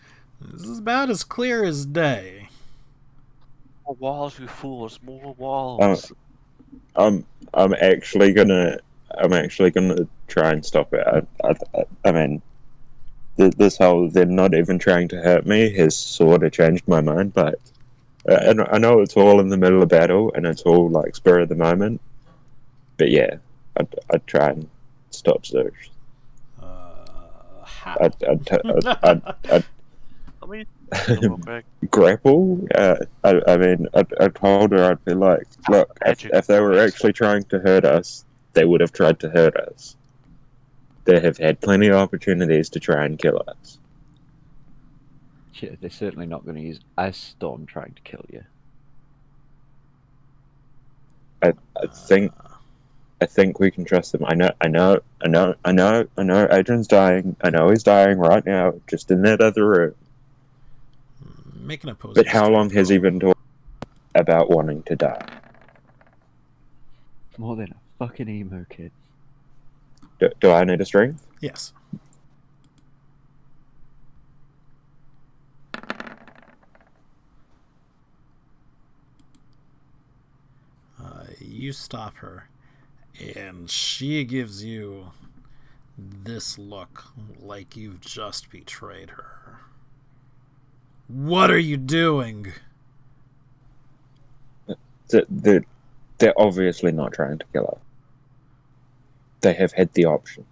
is about as clear as day. More walls, you fools! More walls! I'm actually gonna try and stop it. I mean, this whole they're not even trying to hurt me has sort of changed my mind, but I know it's all in the middle of battle and it's all like spur of the moment. But yeah, I'd try and stop Zeus. How? I mean, real quick. Grapple. I told her I'd be like, look, if they were actually trying to hurt us, they would have tried to hurt us. They have had plenty of opportunities to try and kill us. Yeah, they're certainly not going to use Ice Storm trying to kill you. I think we can trust them. I know. Adrian's dying. I know he's dying right now, just in that other room. Make an opposing. But how long has he been talking? about wanting to die. More than a fucking emo kid. Do I need a strength? Yes. You stop her, and she gives you this look like you've just betrayed her. What are you doing? They're obviously not trying to kill her. They have had the option.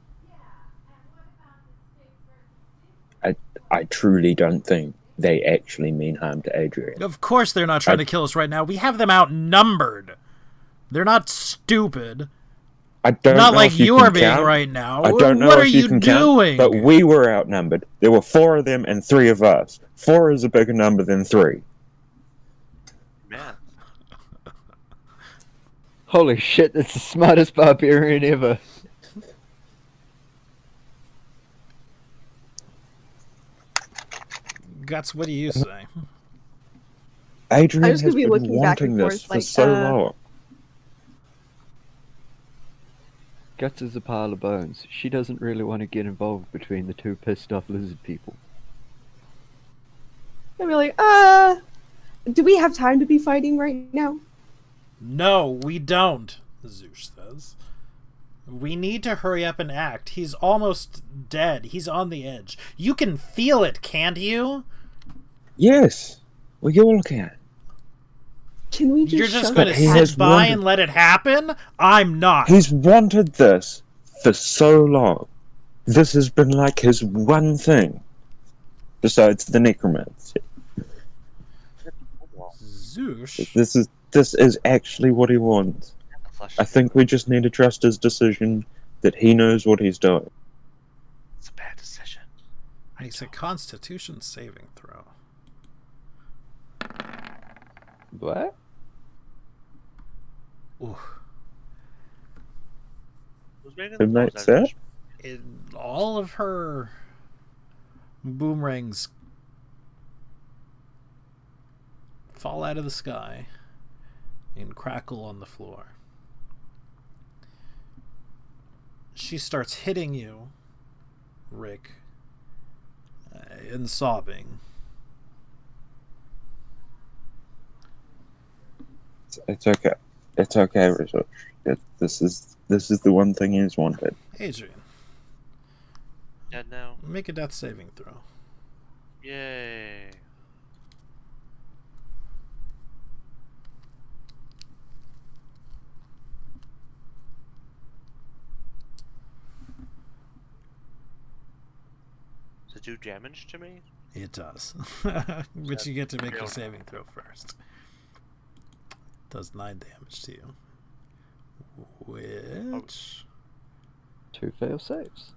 I truly don't think they actually mean harm to Adrian. Of course they're not trying to kill us right now. We have them outnumbered. They're not stupid. I don't Not know like if you you are can being count. right now. I don't know what if are you you can doing? count, but we were outnumbered. There were 4 of them and 3 of us. 4 is a bigger number than 3. Man. Holy shit, that's the smartest barbarian ever. Guts, what do you say? Adrian I'm just has gonna be been looking back wanting and this forth, for like, so long. Guts is a pile of bones. She doesn't really want to get involved between the 2 pissed off lizard people. I'd be like, do we have time to be fighting right now? No, we don't, Zeus says. We need to hurry up and act. He's almost dead. He's on the edge. You can feel it, can't you? Yes, we all can. Can we just You're just shove going it to he past- has sit by wanted- and let it happen? I'm not. He's wanted this for so long. This has been like his one thing, besides the necromancy. Zeus. This is actually what he wants. I think we just need to trust his decision that he knows what he's doing. It's a bad decision. Makes a Constitution saving throw. What? Ooh. Who's making Who the makes those that? animals? All of her boomerangs fall out of the sky and crackle on the floor. She starts hitting you, Rick, and sobbing. It's okay. It's okay, Research. This is the one thing he's wanted. Adrian, Dead now. make a death saving throw. Yay. Does it do damage to me? It does. But you get to make your real? saving throw first. Does 9 damage to you. Which... 2 fail saves.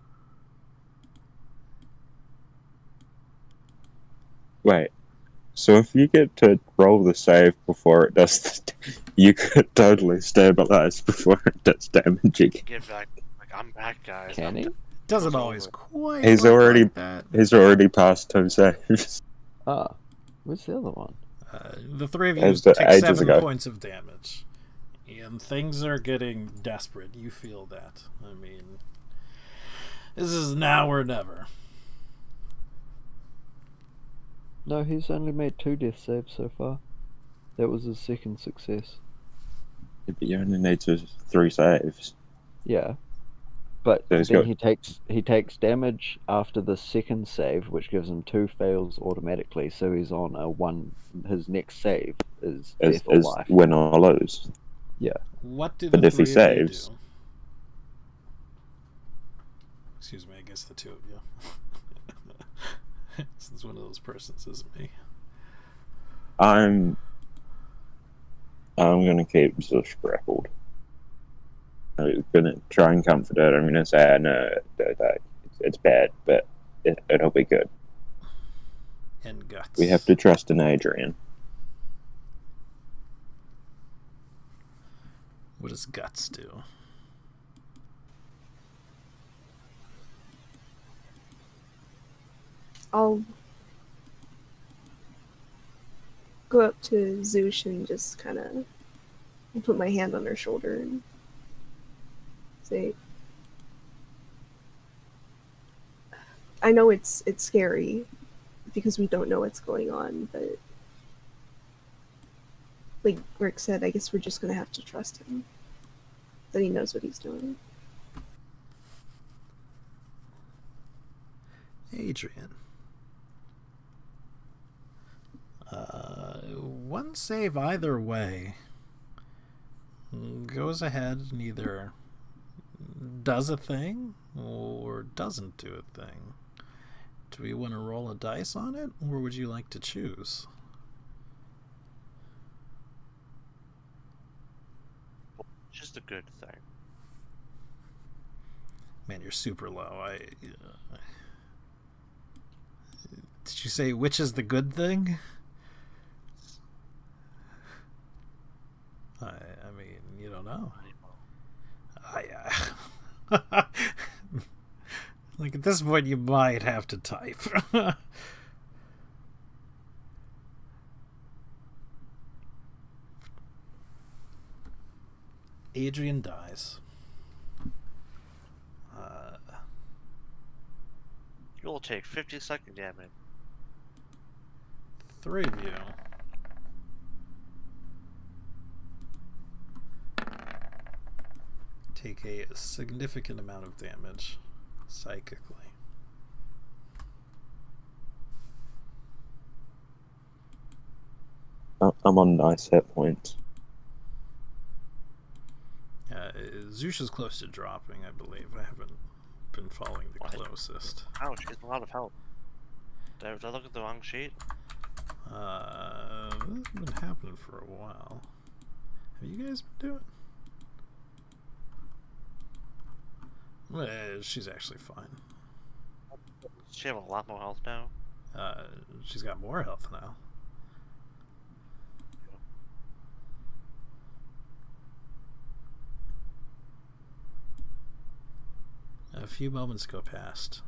Wait. So if you get to roll the save before it does, you could totally stabilize before it does damage again. Get back. Like, I'm back, guys. Can he? doesn't Goes always over. quite He's work already- like that. He's already passed 2 saves. Ah, where's the other one? The 3 of you As take the ages 7 ago. points of damage. And things are getting desperate. You feel that. I mean, this is now or never. No, he's only made 2 death saves so far. That was his second success. But you only need 3 saves. Yeah. But So he's then got- he takes damage after the second save, which gives him 2 fails automatically, so he's on a 1. His next save is death or Is life. win or lose. What do But the if he 3 of saves- you do? Excuse me, I guess the 2 of you. Since one of those persons is me. I'm gonna keep Zush grappled. I'm gonna try and comfort it. I'm gonna say I know that it's bad, but it'll be good. And guts. We have to trust in Adrian. What does guts do? go up to Zeus and just kind of put my hand on her shoulder and say, I know it's scary because we don't know what's going on, but like Rick said, I guess we're just gonna have to trust him. That he knows what he's doing. Adrian. One save either way goes ahead and either does a thing or doesn't do a thing. Do we want to roll a dice on it, or would you like to choose? Just a good thing. Man, you're super low. Did you say which is the good thing? I mean, you don't know. Like, at this point, you might have to type. Adrian dies. You'll take 50 psychic damage. 3 of you take a significant amount of damage psychically. I'm on nice hit points. Zeus is close to dropping, I believe. I haven't been following the closest. Ouch, he's a lot of help. Did I look at the wrong sheet? This has been happening for a while. Have you guys been doing? Well, she's actually fine. Does she have a lot more health now? She's got more health now. A few moments go past.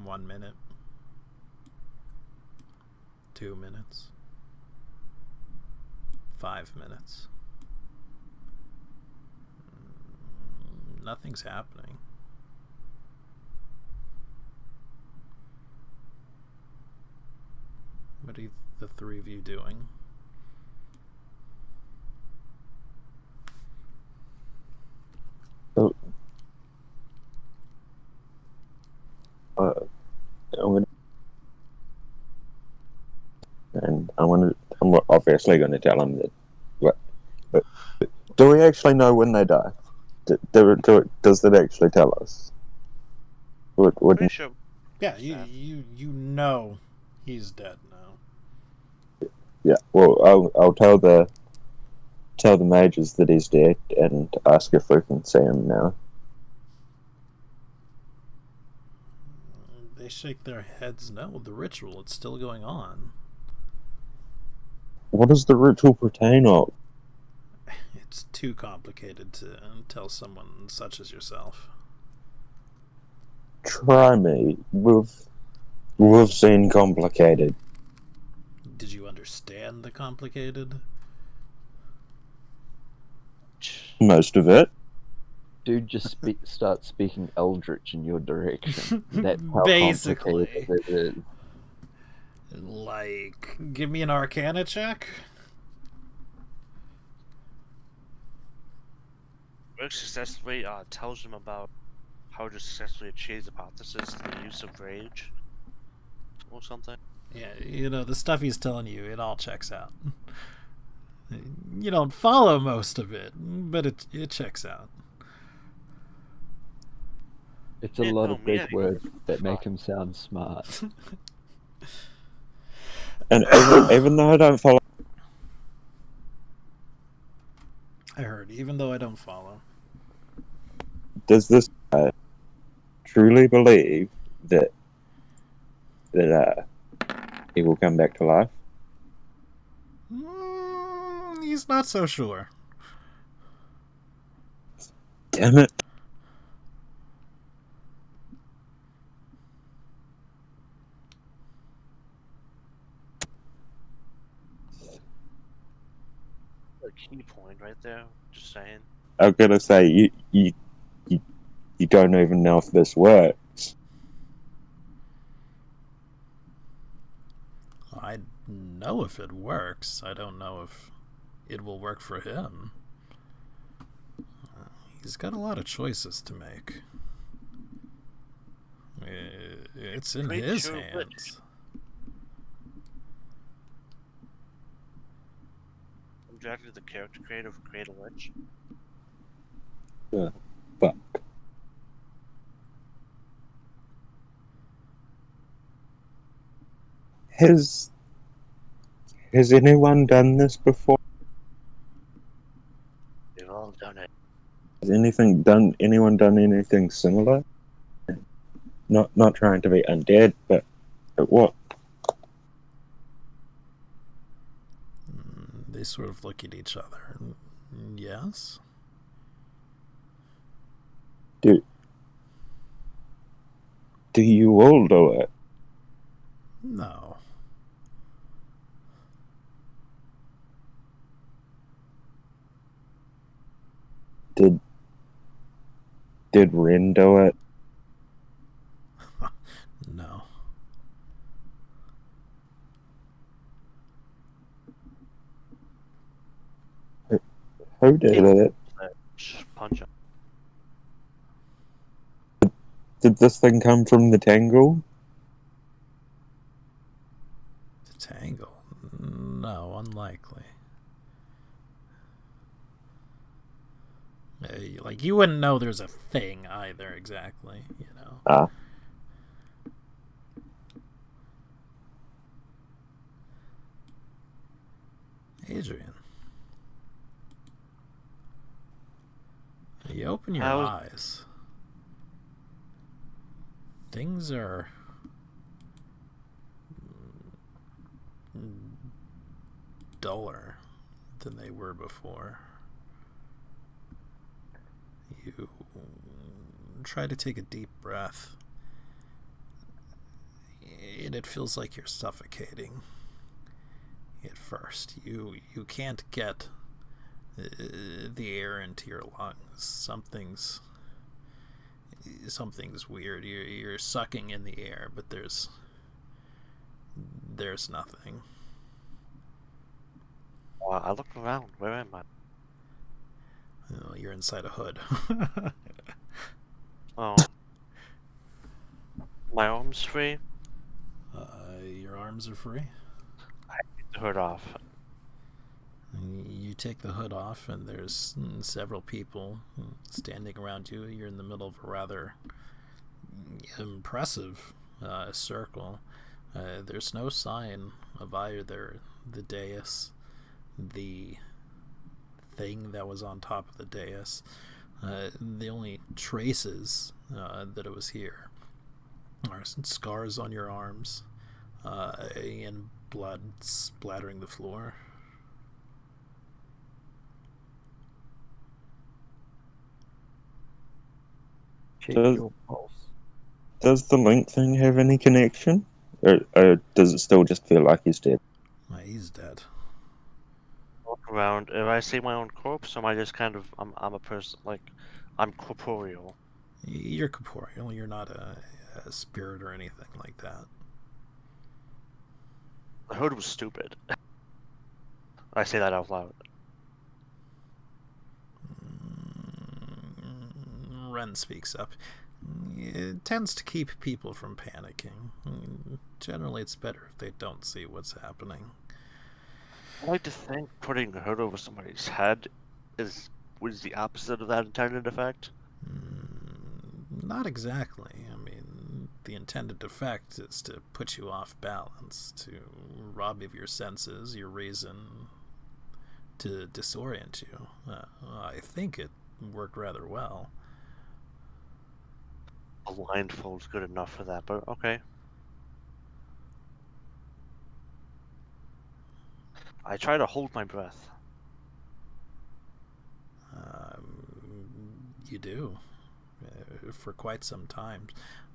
1 minute. 2 minutes. 5 minutes. Nothing's happening. What are the 3 of you doing? Oh. I'm obviously going to tell him that. But do we actually know when they die? Does that actually tell us? Pretty sure. Yeah, you know he's dead now. Yeah. Well, I'll tell the mages that he's dead and ask if we can see him now. They shake their heads no. The ritual, it's still going on. What does the ritual pertain of? It's too complicated to tell someone such as yourself. Try me. We've seen complicated. Did you understand the complicated? Most of it. Dude, just start speaking Eldritch in your direction. That's how Basically. complicated it is. Like, give me an Arcana check. Rick successfully tells them about how to successfully achieve the hypothesis through the use of rage or something. Yeah, you know, the stuff he's telling you, it all checks out. You don't follow most of it, but it checks out. It's a lot of big words that make him sound smart. And even though I don't follow... I heard, even though I don't follow. Does this guy truly believe that he will come back to life? He's not so sure. Damn it. a key point right there. Just saying. I'm gonna say you don't even know if this works. I know if it works. I don't know if it will work for him. He's got a lot of choices to make. It's in Pretty his sure hands. which. I'm directly the character creator for Create a Witch. Fuck. Has anyone done this before? We've all done it. Has anyone done anything similar? Not trying to be undead, but what? They sort of look at each other. Yes? Do you all do it? No. Did Rin do it? No. Who did it? Punch him. Did this thing come from the Tangle? The Tangle? No, unlikely. Like, you wouldn't know there's a thing either, exactly, you know. Ah. Adrian. You open your How- eyes. Things are duller than they were before. You try to take a deep breath, and it feels like you're suffocating. At first, you can't get the air into your lungs. Something's weird. You're sucking in the air, but there's nothing. I looked around. Where am I? Oh, you're inside a hood. Oh. My arm's free. Your arms are free. Take the hood off. You take the hood off, and there's several people standing around you. You're in the middle of a rather impressive circle. There's no sign of either the dais, the thing that was on top of the dais. The only traces that it was here are some scars on your arms and blood splattering the floor. Check Does- your pulse. Does the Link thing have any connection? Or does it still just feel like he's dead? He's dead. Look around. If I see my own corpse, am I just kind of? I'm a person. Like, I'm corporeal. You're corporeal. You're not a spirit or anything like that. The hood was stupid. I say that out loud. Ren speaks up. It tends to keep people from panicking. Generally, it's better if they don't see what's happening. I like to think putting a hood over somebody's head was the opposite of that intended effect. Not exactly. I mean, the intended effect is to put you off balance, to rob you of your senses, your reason, to disorient you. I think it worked rather well. A blindfold's good enough for that, but okay. I try to hold my breath. You do. For quite some time.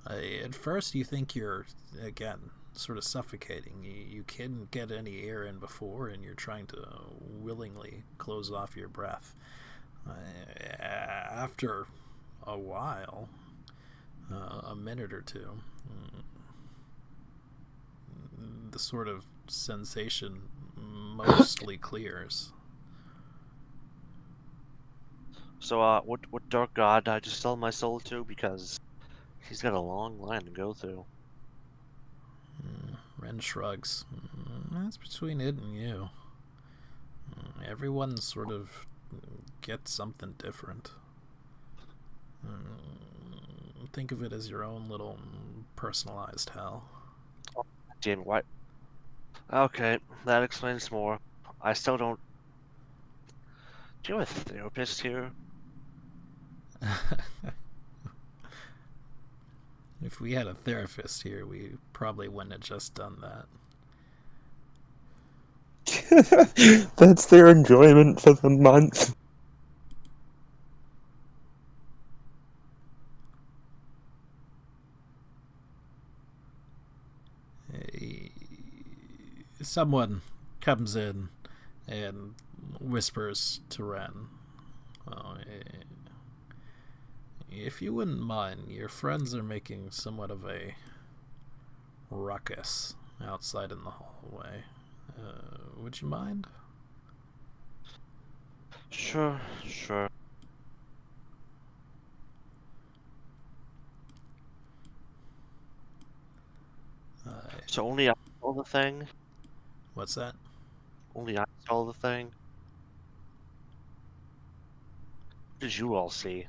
At first, you think you're, again, sort of suffocating. You can't get any air in before, and you're trying to willingly close off your breath. After a while, a minute or two, the sort of sensation mostly clears. So, what dark god did I just sell my soul to? Because he's got a long line to go through. Ren shrugs. That's between it and you. Everyone sort of gets something different. Think of it as your own little personalized hell. Damn, what? Okay, that explains more. I still don't. Do you have a therapist here? If we had a therapist here, we probably wouldn't have just done that. That's their enjoyment for the month. Someone comes in and whispers to Ren, if you wouldn't mind, your friends are making somewhat of a ruckus outside in the hallway. Would you mind? Sure. So only I saw the thing? What's that? Only I saw the thing? What did you all see?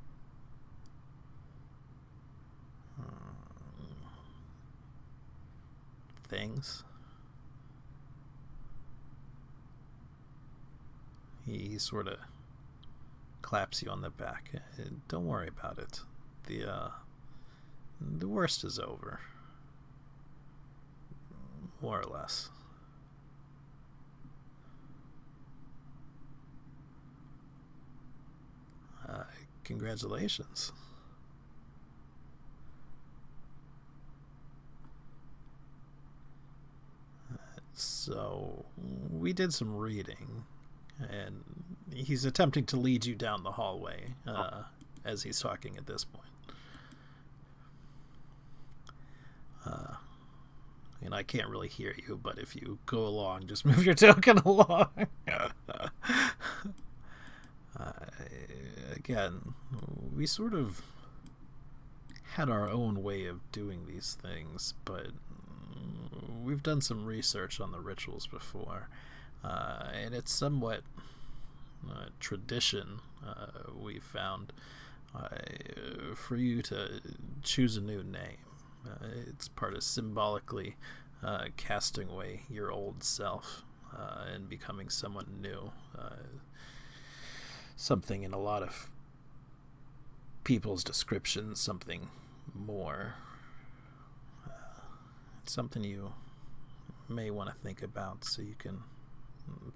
Things. He sort of claps you on the back. Don't worry about it. The worst is over. More or less. Congratulations. So, we did some reading, and he's attempting to lead you down the hallway as he's talking at this point. And I can't really hear you, but if you go along, just move your token along. Again, we sort of had our own way of doing these things, but we've done some research on the rituals before, and it's somewhat tradition we've found for you to choose a new name. It's part of symbolically casting away your old self and becoming someone new. Something in a lot of people's descriptions, something more. It's something you may want to think about so you can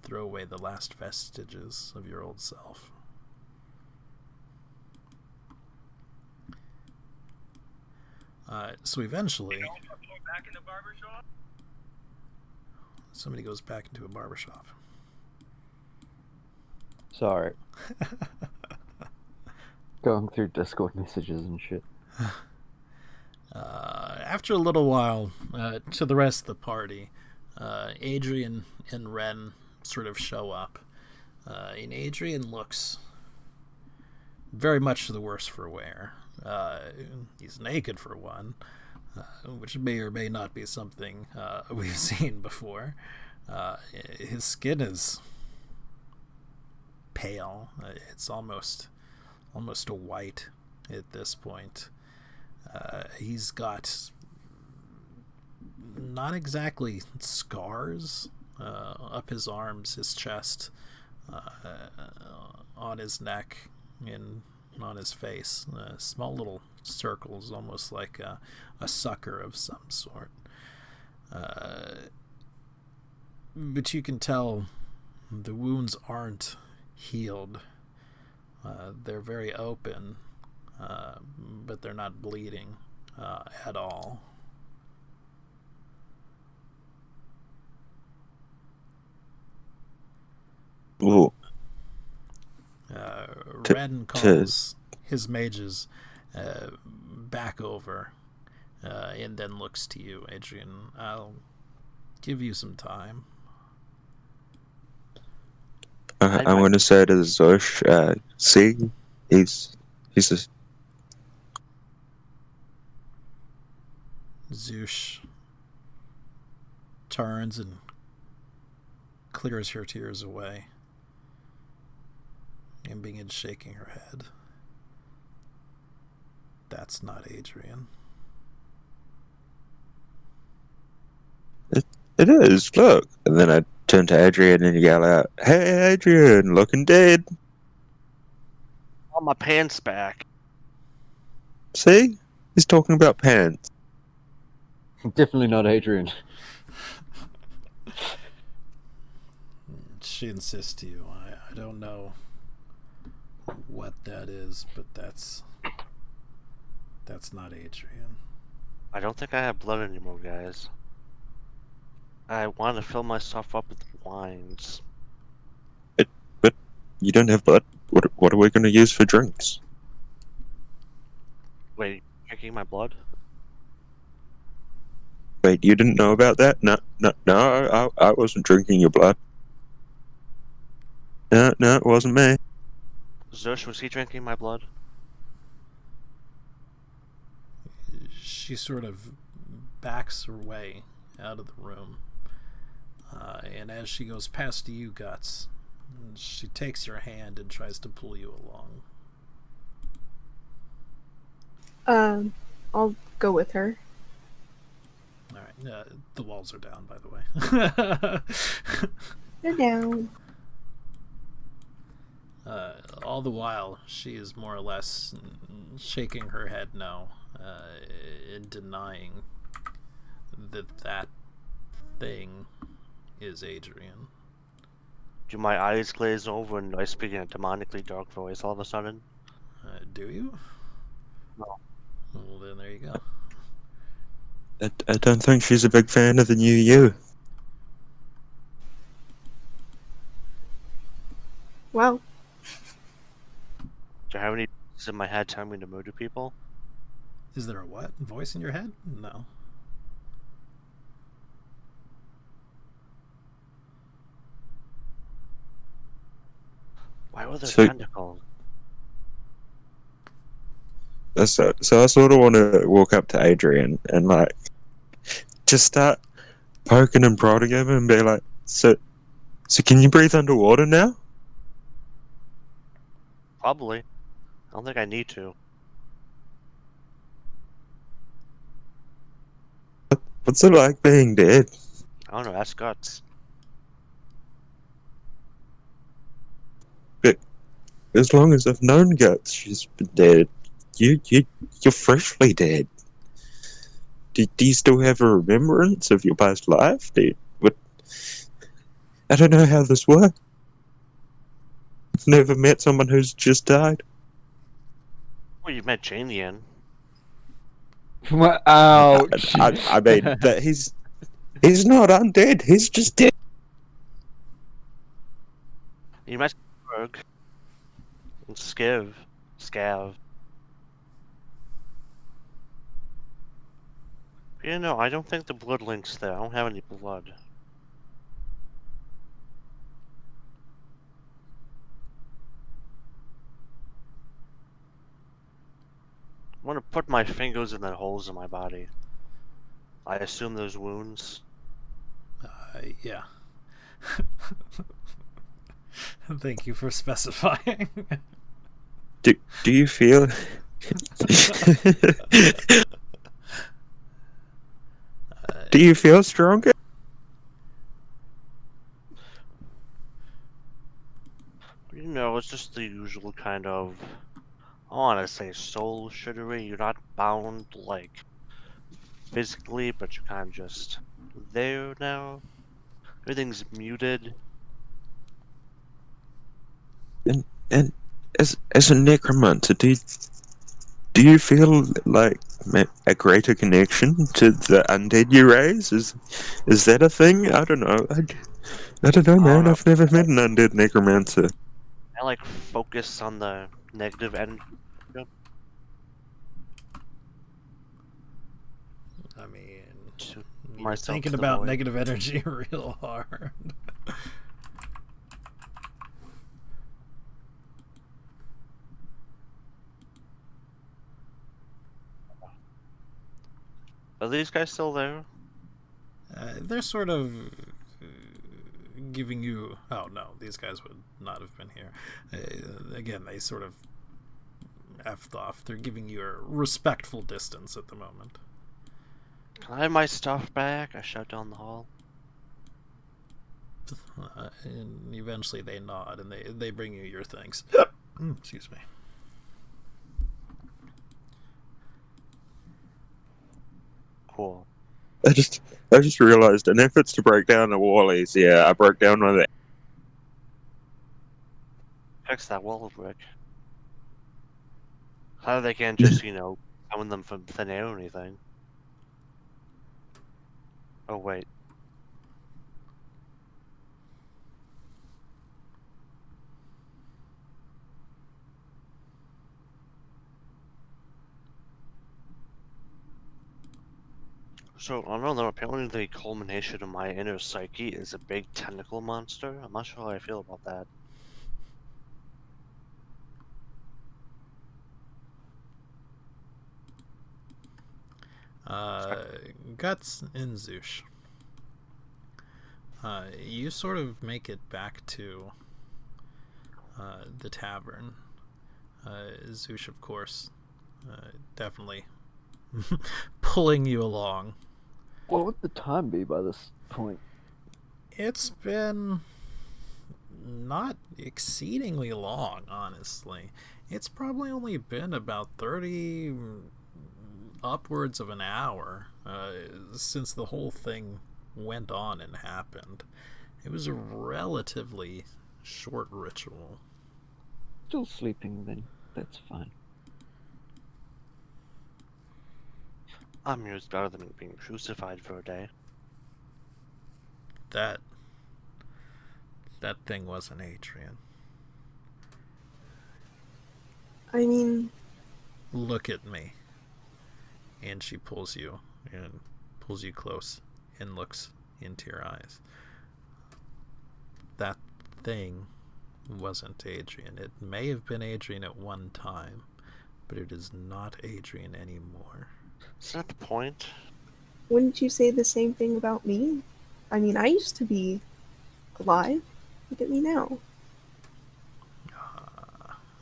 throw away the last vestiges of your old self. So eventually, somebody goes back into a barbershop. Sorry. Going through Discord messages and shit. After a little while, to the rest of the party, Adrian and Ren sort of show up. And Adrian looks very much the worse for wear. He's naked for one, which may or may not be something we've seen before. His skin is pale. It's almost a white at this point. He's got not exactly scars up his arms, his chest, on his neck, and on his face. Small little circles, almost like a sucker of some sort. But you can tell the wounds aren't healed. They're very open, but they're not bleeding at all. Madden calls his mages back over and then looks to you, Adrian. I'll give you some time. I'm going to say to Zosh, see, he's just... Zoosh turns and clears her tears away and begins shaking her head. That's not Adrian. It is, look. And then I turn to Adrian and yell out, "Hey, Adrian, looking dead." Oh, my pants back. See? He's talking about pants. Definitely not Adrian. She insists to you. I don't know what that is, but that's not Adrian. I don't think I have blood anymore, guys. I want to fill myself up with wines. But you don't have blood. What are we going to use for drinks? Wait, drinking my blood? Wait, you didn't know about that? No, I wasn't drinking your blood. No, it wasn't me. Zosh, was he drinking my blood? She sort of backs her way out of the room. And as she goes past you, Guts, she takes your hand and tries to pull you along. I'll go with her. Alright, the walls are down, by the way. They're down. All the while, she is more or less shaking her head no, and denying that thing is Adrian. Do my eyes glaze over and I speak in a demonically dark voice all of a sudden? Do you? No. Well, then there you go. I don't think she's a big fan of the new you. Well, Do I have any voices in my head telling me to murder people? Is there a what? Voice in your head? No. Why were there So- tentacles? So I sort of want to walk up to Adrian and like just start poking and prodding him and be like, so can you breathe underwater now? Probably. I don't think I need to. What's it like being dead? I don't know, ask Guts. As long as I've known Guts, she's been dead. You're freshly dead. Do you still have a remembrance of your past life? I don't know how this works. I've never met someone who's just died. Well, you've met Janian. Ouch. I mean, that he's not undead. He's just dead. You met Berg. And Scav. You know, I don't think the blood link's there. I don't have any blood. I want to put my fingers in the holes in my body. I assume those wounds. Yeah. Thank you for specifying. Do you feel? Do you feel stronger? You know, it's just the usual kind of, I want to say soul shittery. You're not bound, like, physically, but you're kind of just there now. Everything's muted. And as a necromancer, do you feel like a greater connection to the undead you raise? Is that a thing? I don't know. I don't know, man. I've never met an undead necromancer. I like focus on the negative end. I mean, To you're myself thinking to the about void. negative energy real hard. Are these guys still there? They're sort of giving you. Oh no, these guys would not have been here. Again, they sort of effed off. They're giving you a respectful distance at the moment. Can I have my stuff back? I shout down the hall. And eventually they nod and they bring you your things. Excuse me. Cool. I just realized in efforts to break down the wallies, I broke down one of the. Fix that wall brick. How they can't just, summon them from thin air or anything. Oh, wait. So, I don't know, apparently the culmination of my inner psyche is a big tentacle monster. I'm not sure how I feel about that. Guts and Zoosh. You sort of make it back to the tavern. Zoosh, of course, definitely pulling you along. What would the time be by this point? It's been not exceedingly long, honestly. It's probably only been about 30, upwards of an hour since the whole thing went on and happened. It was a relatively short ritual. Still sleeping then. That's fine. I'm used better than being crucified for a day. That thing wasn't Adrian. I mean, Look at me. And she pulls you close and looks into your eyes. That thing wasn't Adrian. It may have been Adrian at one time, but it is not Adrian anymore. Is that the point? wouldn't you say the same thing about me? I mean, I used to be alive. Look at me now.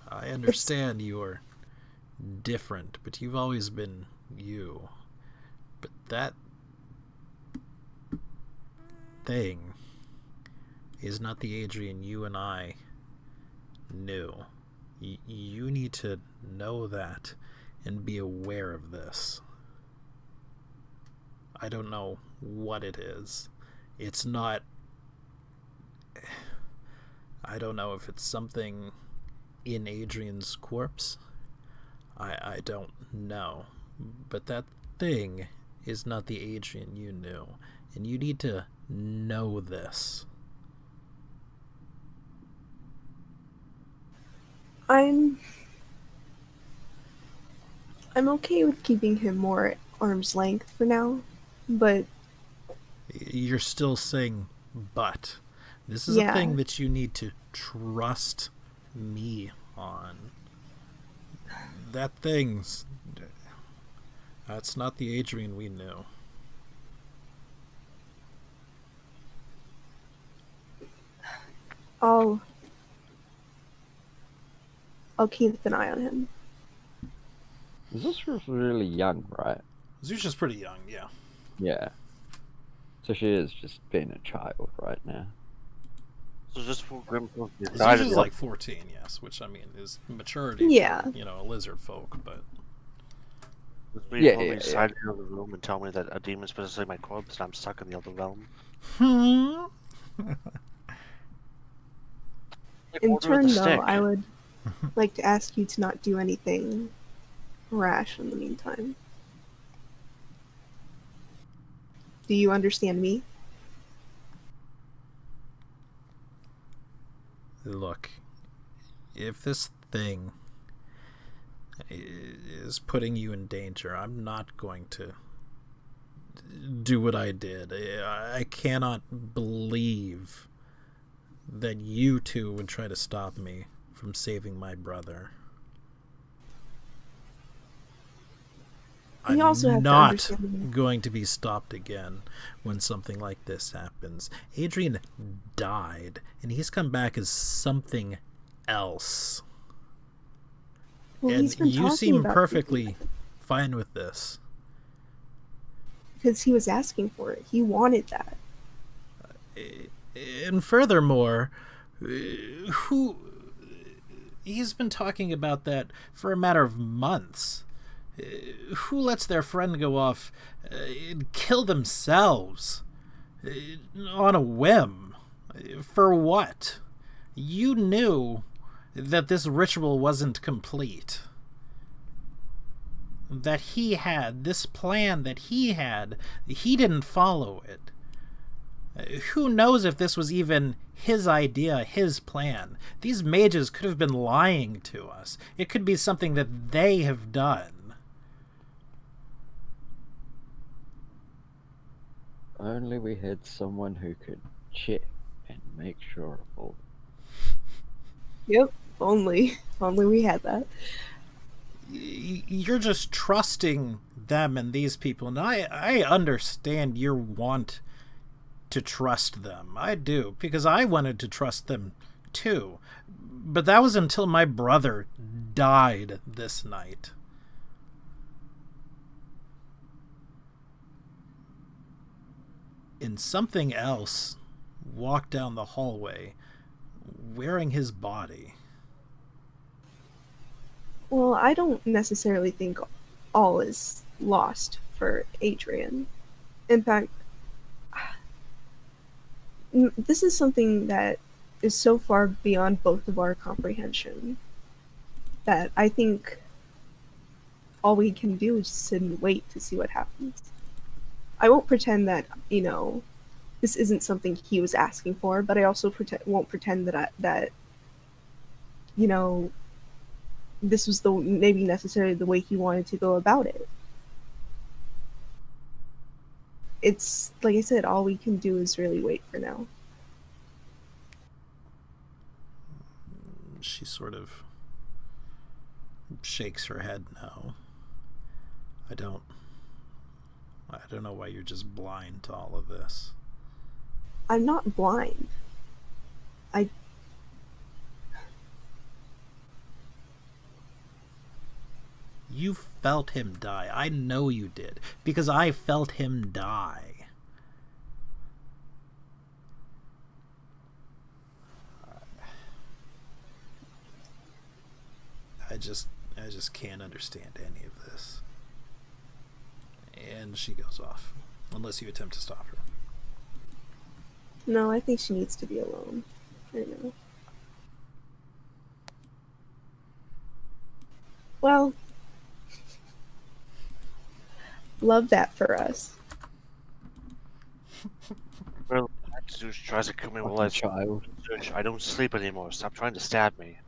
I understand you're different, but you've always been you. But that thing is not the Adrian you and I knew. You need to know that and be aware of this. I don't know what it is. It's not... I don't know if it's something in Adrian's corpse. I don't know. But that thing is not the Adrian you knew. And you need to know this. I'm okay with keeping him more at arm's length for now, but You're still saying but. This is a thing that you need to trust me on. That thing's... That's not the Adrian we knew. I'll keep an eye on him. This was really young, right? Zusha's pretty young, yeah. Yeah. So she is just being a child right now. So just for Grim Zusha's like 14, yes, which I mean is maturity Yeah. for, a lizard folk, but... Yeah, yeah. Side of the room and tell me that a demon's possessing my corpse and I'm stuck in the other realm. In turn, though, I would like to ask you to not do anything rash in the meantime. Do you understand me? Look, if this thing is putting you in danger, I'm not going to do what I did. I cannot believe that you two would try to stop me from saving my brother. You also have I'm to not understand- going to be stopped again when something like this happens. Adrian died, and he's come back as something else. Well, And he's been you talking seem about perfectly fine with this. because he was asking for it. He wanted that. And furthermore, who he's been talking about that for a matter of months. Who lets their friend go off and kill themselves on a whim? For what? You knew that this ritual wasn't complete. That he had, this plan that he had, he didn't follow it. Who knows if this was even his idea, his plan? These mages could have been lying to us. It could be something that they have done. Only we had someone who could check and make sure of all. Yep, only we had that. You're just trusting them and these people, and I understand your want to trust them. I do, because I wanted to trust them too. But that was until my brother died this night. And something else walked down the hallway wearing his body. Well, I don't necessarily think all is lost for Adrian. In fact, this is something that is so far beyond both of our comprehension that I think all we can do is sit and wait to see what happens. I won't pretend that, this isn't something he was asking for, but I also won't pretend that this was maybe necessarily the way he wanted to go about it. It's, like I said, all we can do is really wait for now. She sort of shakes her head no. I don't know why you're just blind to all of this. I'm not blind. You felt him die. I know you did, because I felt him die. I just can't understand any of this. And she goes off, unless you attempt to stop her. No, I think she needs to be alone right now. Well, love that for us. Well, Zeus tries to kill me while I Child. I don't sleep anymore. Stop trying to stab me.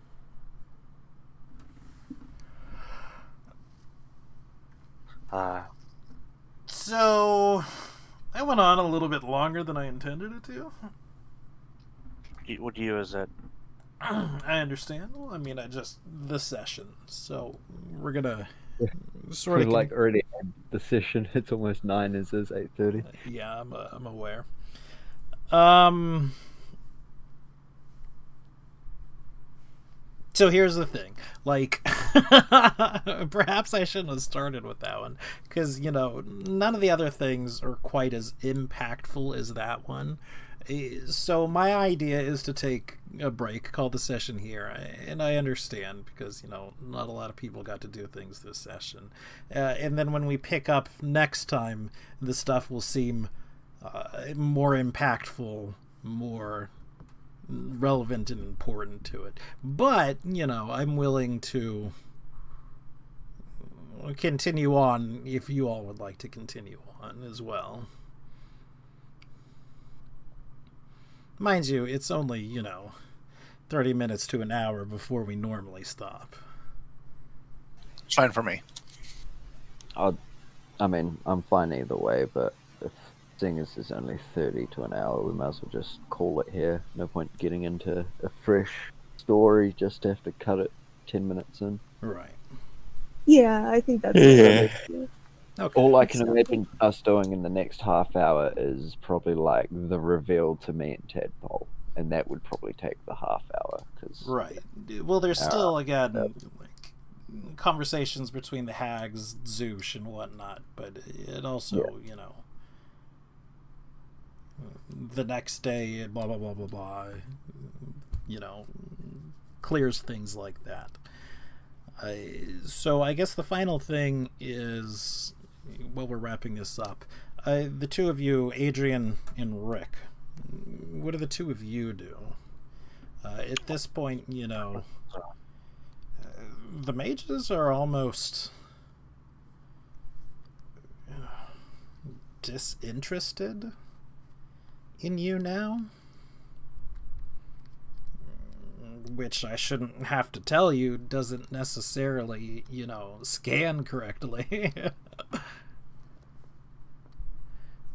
So, I went on a little bit longer than I intended it to. What year is it? I understand. Well, I mean, the session. So, we're gonna sort of Like already had the session. It's almost 9. It says 8:30. Yeah, I'm aware. So here's the thing. Like, perhaps I shouldn't have started with that one, because, none of the other things are quite as impactful as that one. So my idea is to take a break, call the session here, and I understand, because, not a lot of people got to do things this session. And then when we pick up next time, the stuff will seem more impactful, more relevant and important to it. But, I'm willing to continue on if you all would like to continue on as well. Mind you, it's only, 30 minutes to an hour before we normally stop. It's fine for me. I mean, I'm fine either way, but if seeing as there's only 30 to an hour, we might as well just call it here. No point getting into a fresh story just to have to cut it 10 minutes in. Right. Yeah, I think that's Yeah. Okay. All I can imagine us doing in the next half hour is probably like the reveal to me and Tadpole, and that would probably take the half hour. Right. Well, there's still, again, like, conversations between the hags, Zoosh, and whatnot, but it also, you know, the next day, blah, blah, blah, blah, blah, you know, clears things like that. So I guess the final thing is, while we're wrapping this up, the two of you, Adrian and Rick, what do the two of you do? At this point, you know, the mages are almost disinterested in you now. Which I shouldn't have to tell you doesn't necessarily, you know, scan correctly.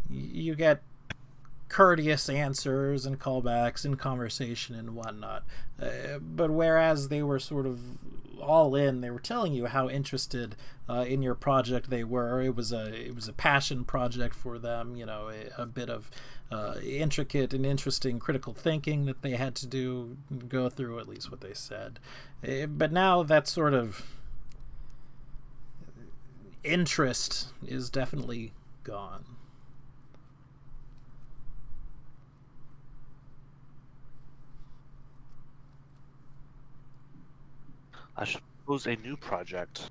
You get courteous answers and callbacks and conversation and whatnot. But whereas they were sort of all in, they were telling you how interested in your project they were. It was a passion project for them, you know, a bit of intricate and interesting critical thinking that they had to go through, at least what they said. But now that sort of interest is definitely gone. I suppose a new project.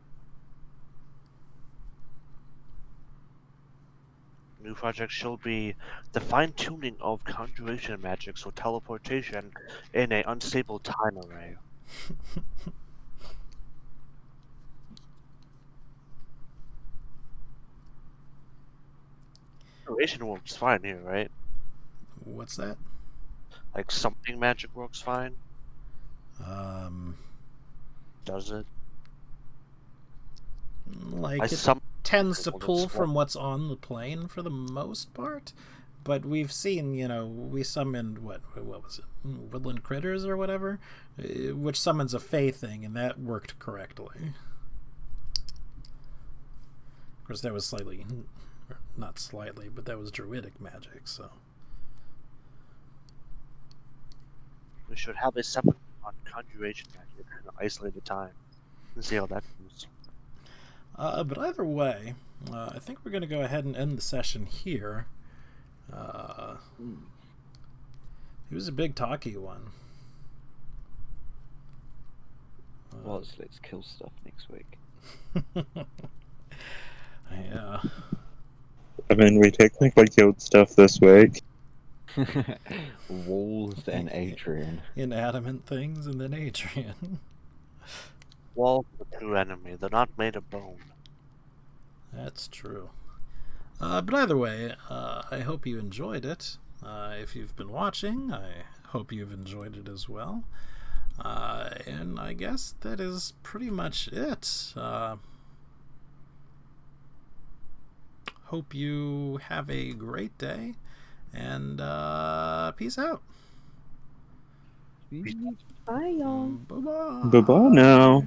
New project shall be the fine-tuning of conjuration magic, so teleportation in an unstable time array. Conjuration works fine here, right? What's that? Like something magic works fine? Does it? Like, it tends to pull from what's on the plane for the most part, but we've seen, you know, we summoned what was it, woodland critters or whatever, which summons a fey thing, and that worked correctly. Of course, that was slightly, not slightly, but that was druidic magic, so We should have a separate on conjuration magic in an isolated time and see how that goes. But either way, I think we're going to go ahead and end the session here. It was a big talky one. Well, let's kill stuff next week. Yeah. I mean, we technically killed stuff this week. Walls and Adrian. Inanimate things and then Adrian. Walls are the true enemy. They're not made of bone. That's true. But either way, I hope you enjoyed it. If you've been watching, I hope you've enjoyed it as well. And I guess that is pretty much it. Hope you have a great day, and peace out. Bye, y'all. Bye-bye. Bye-bye now.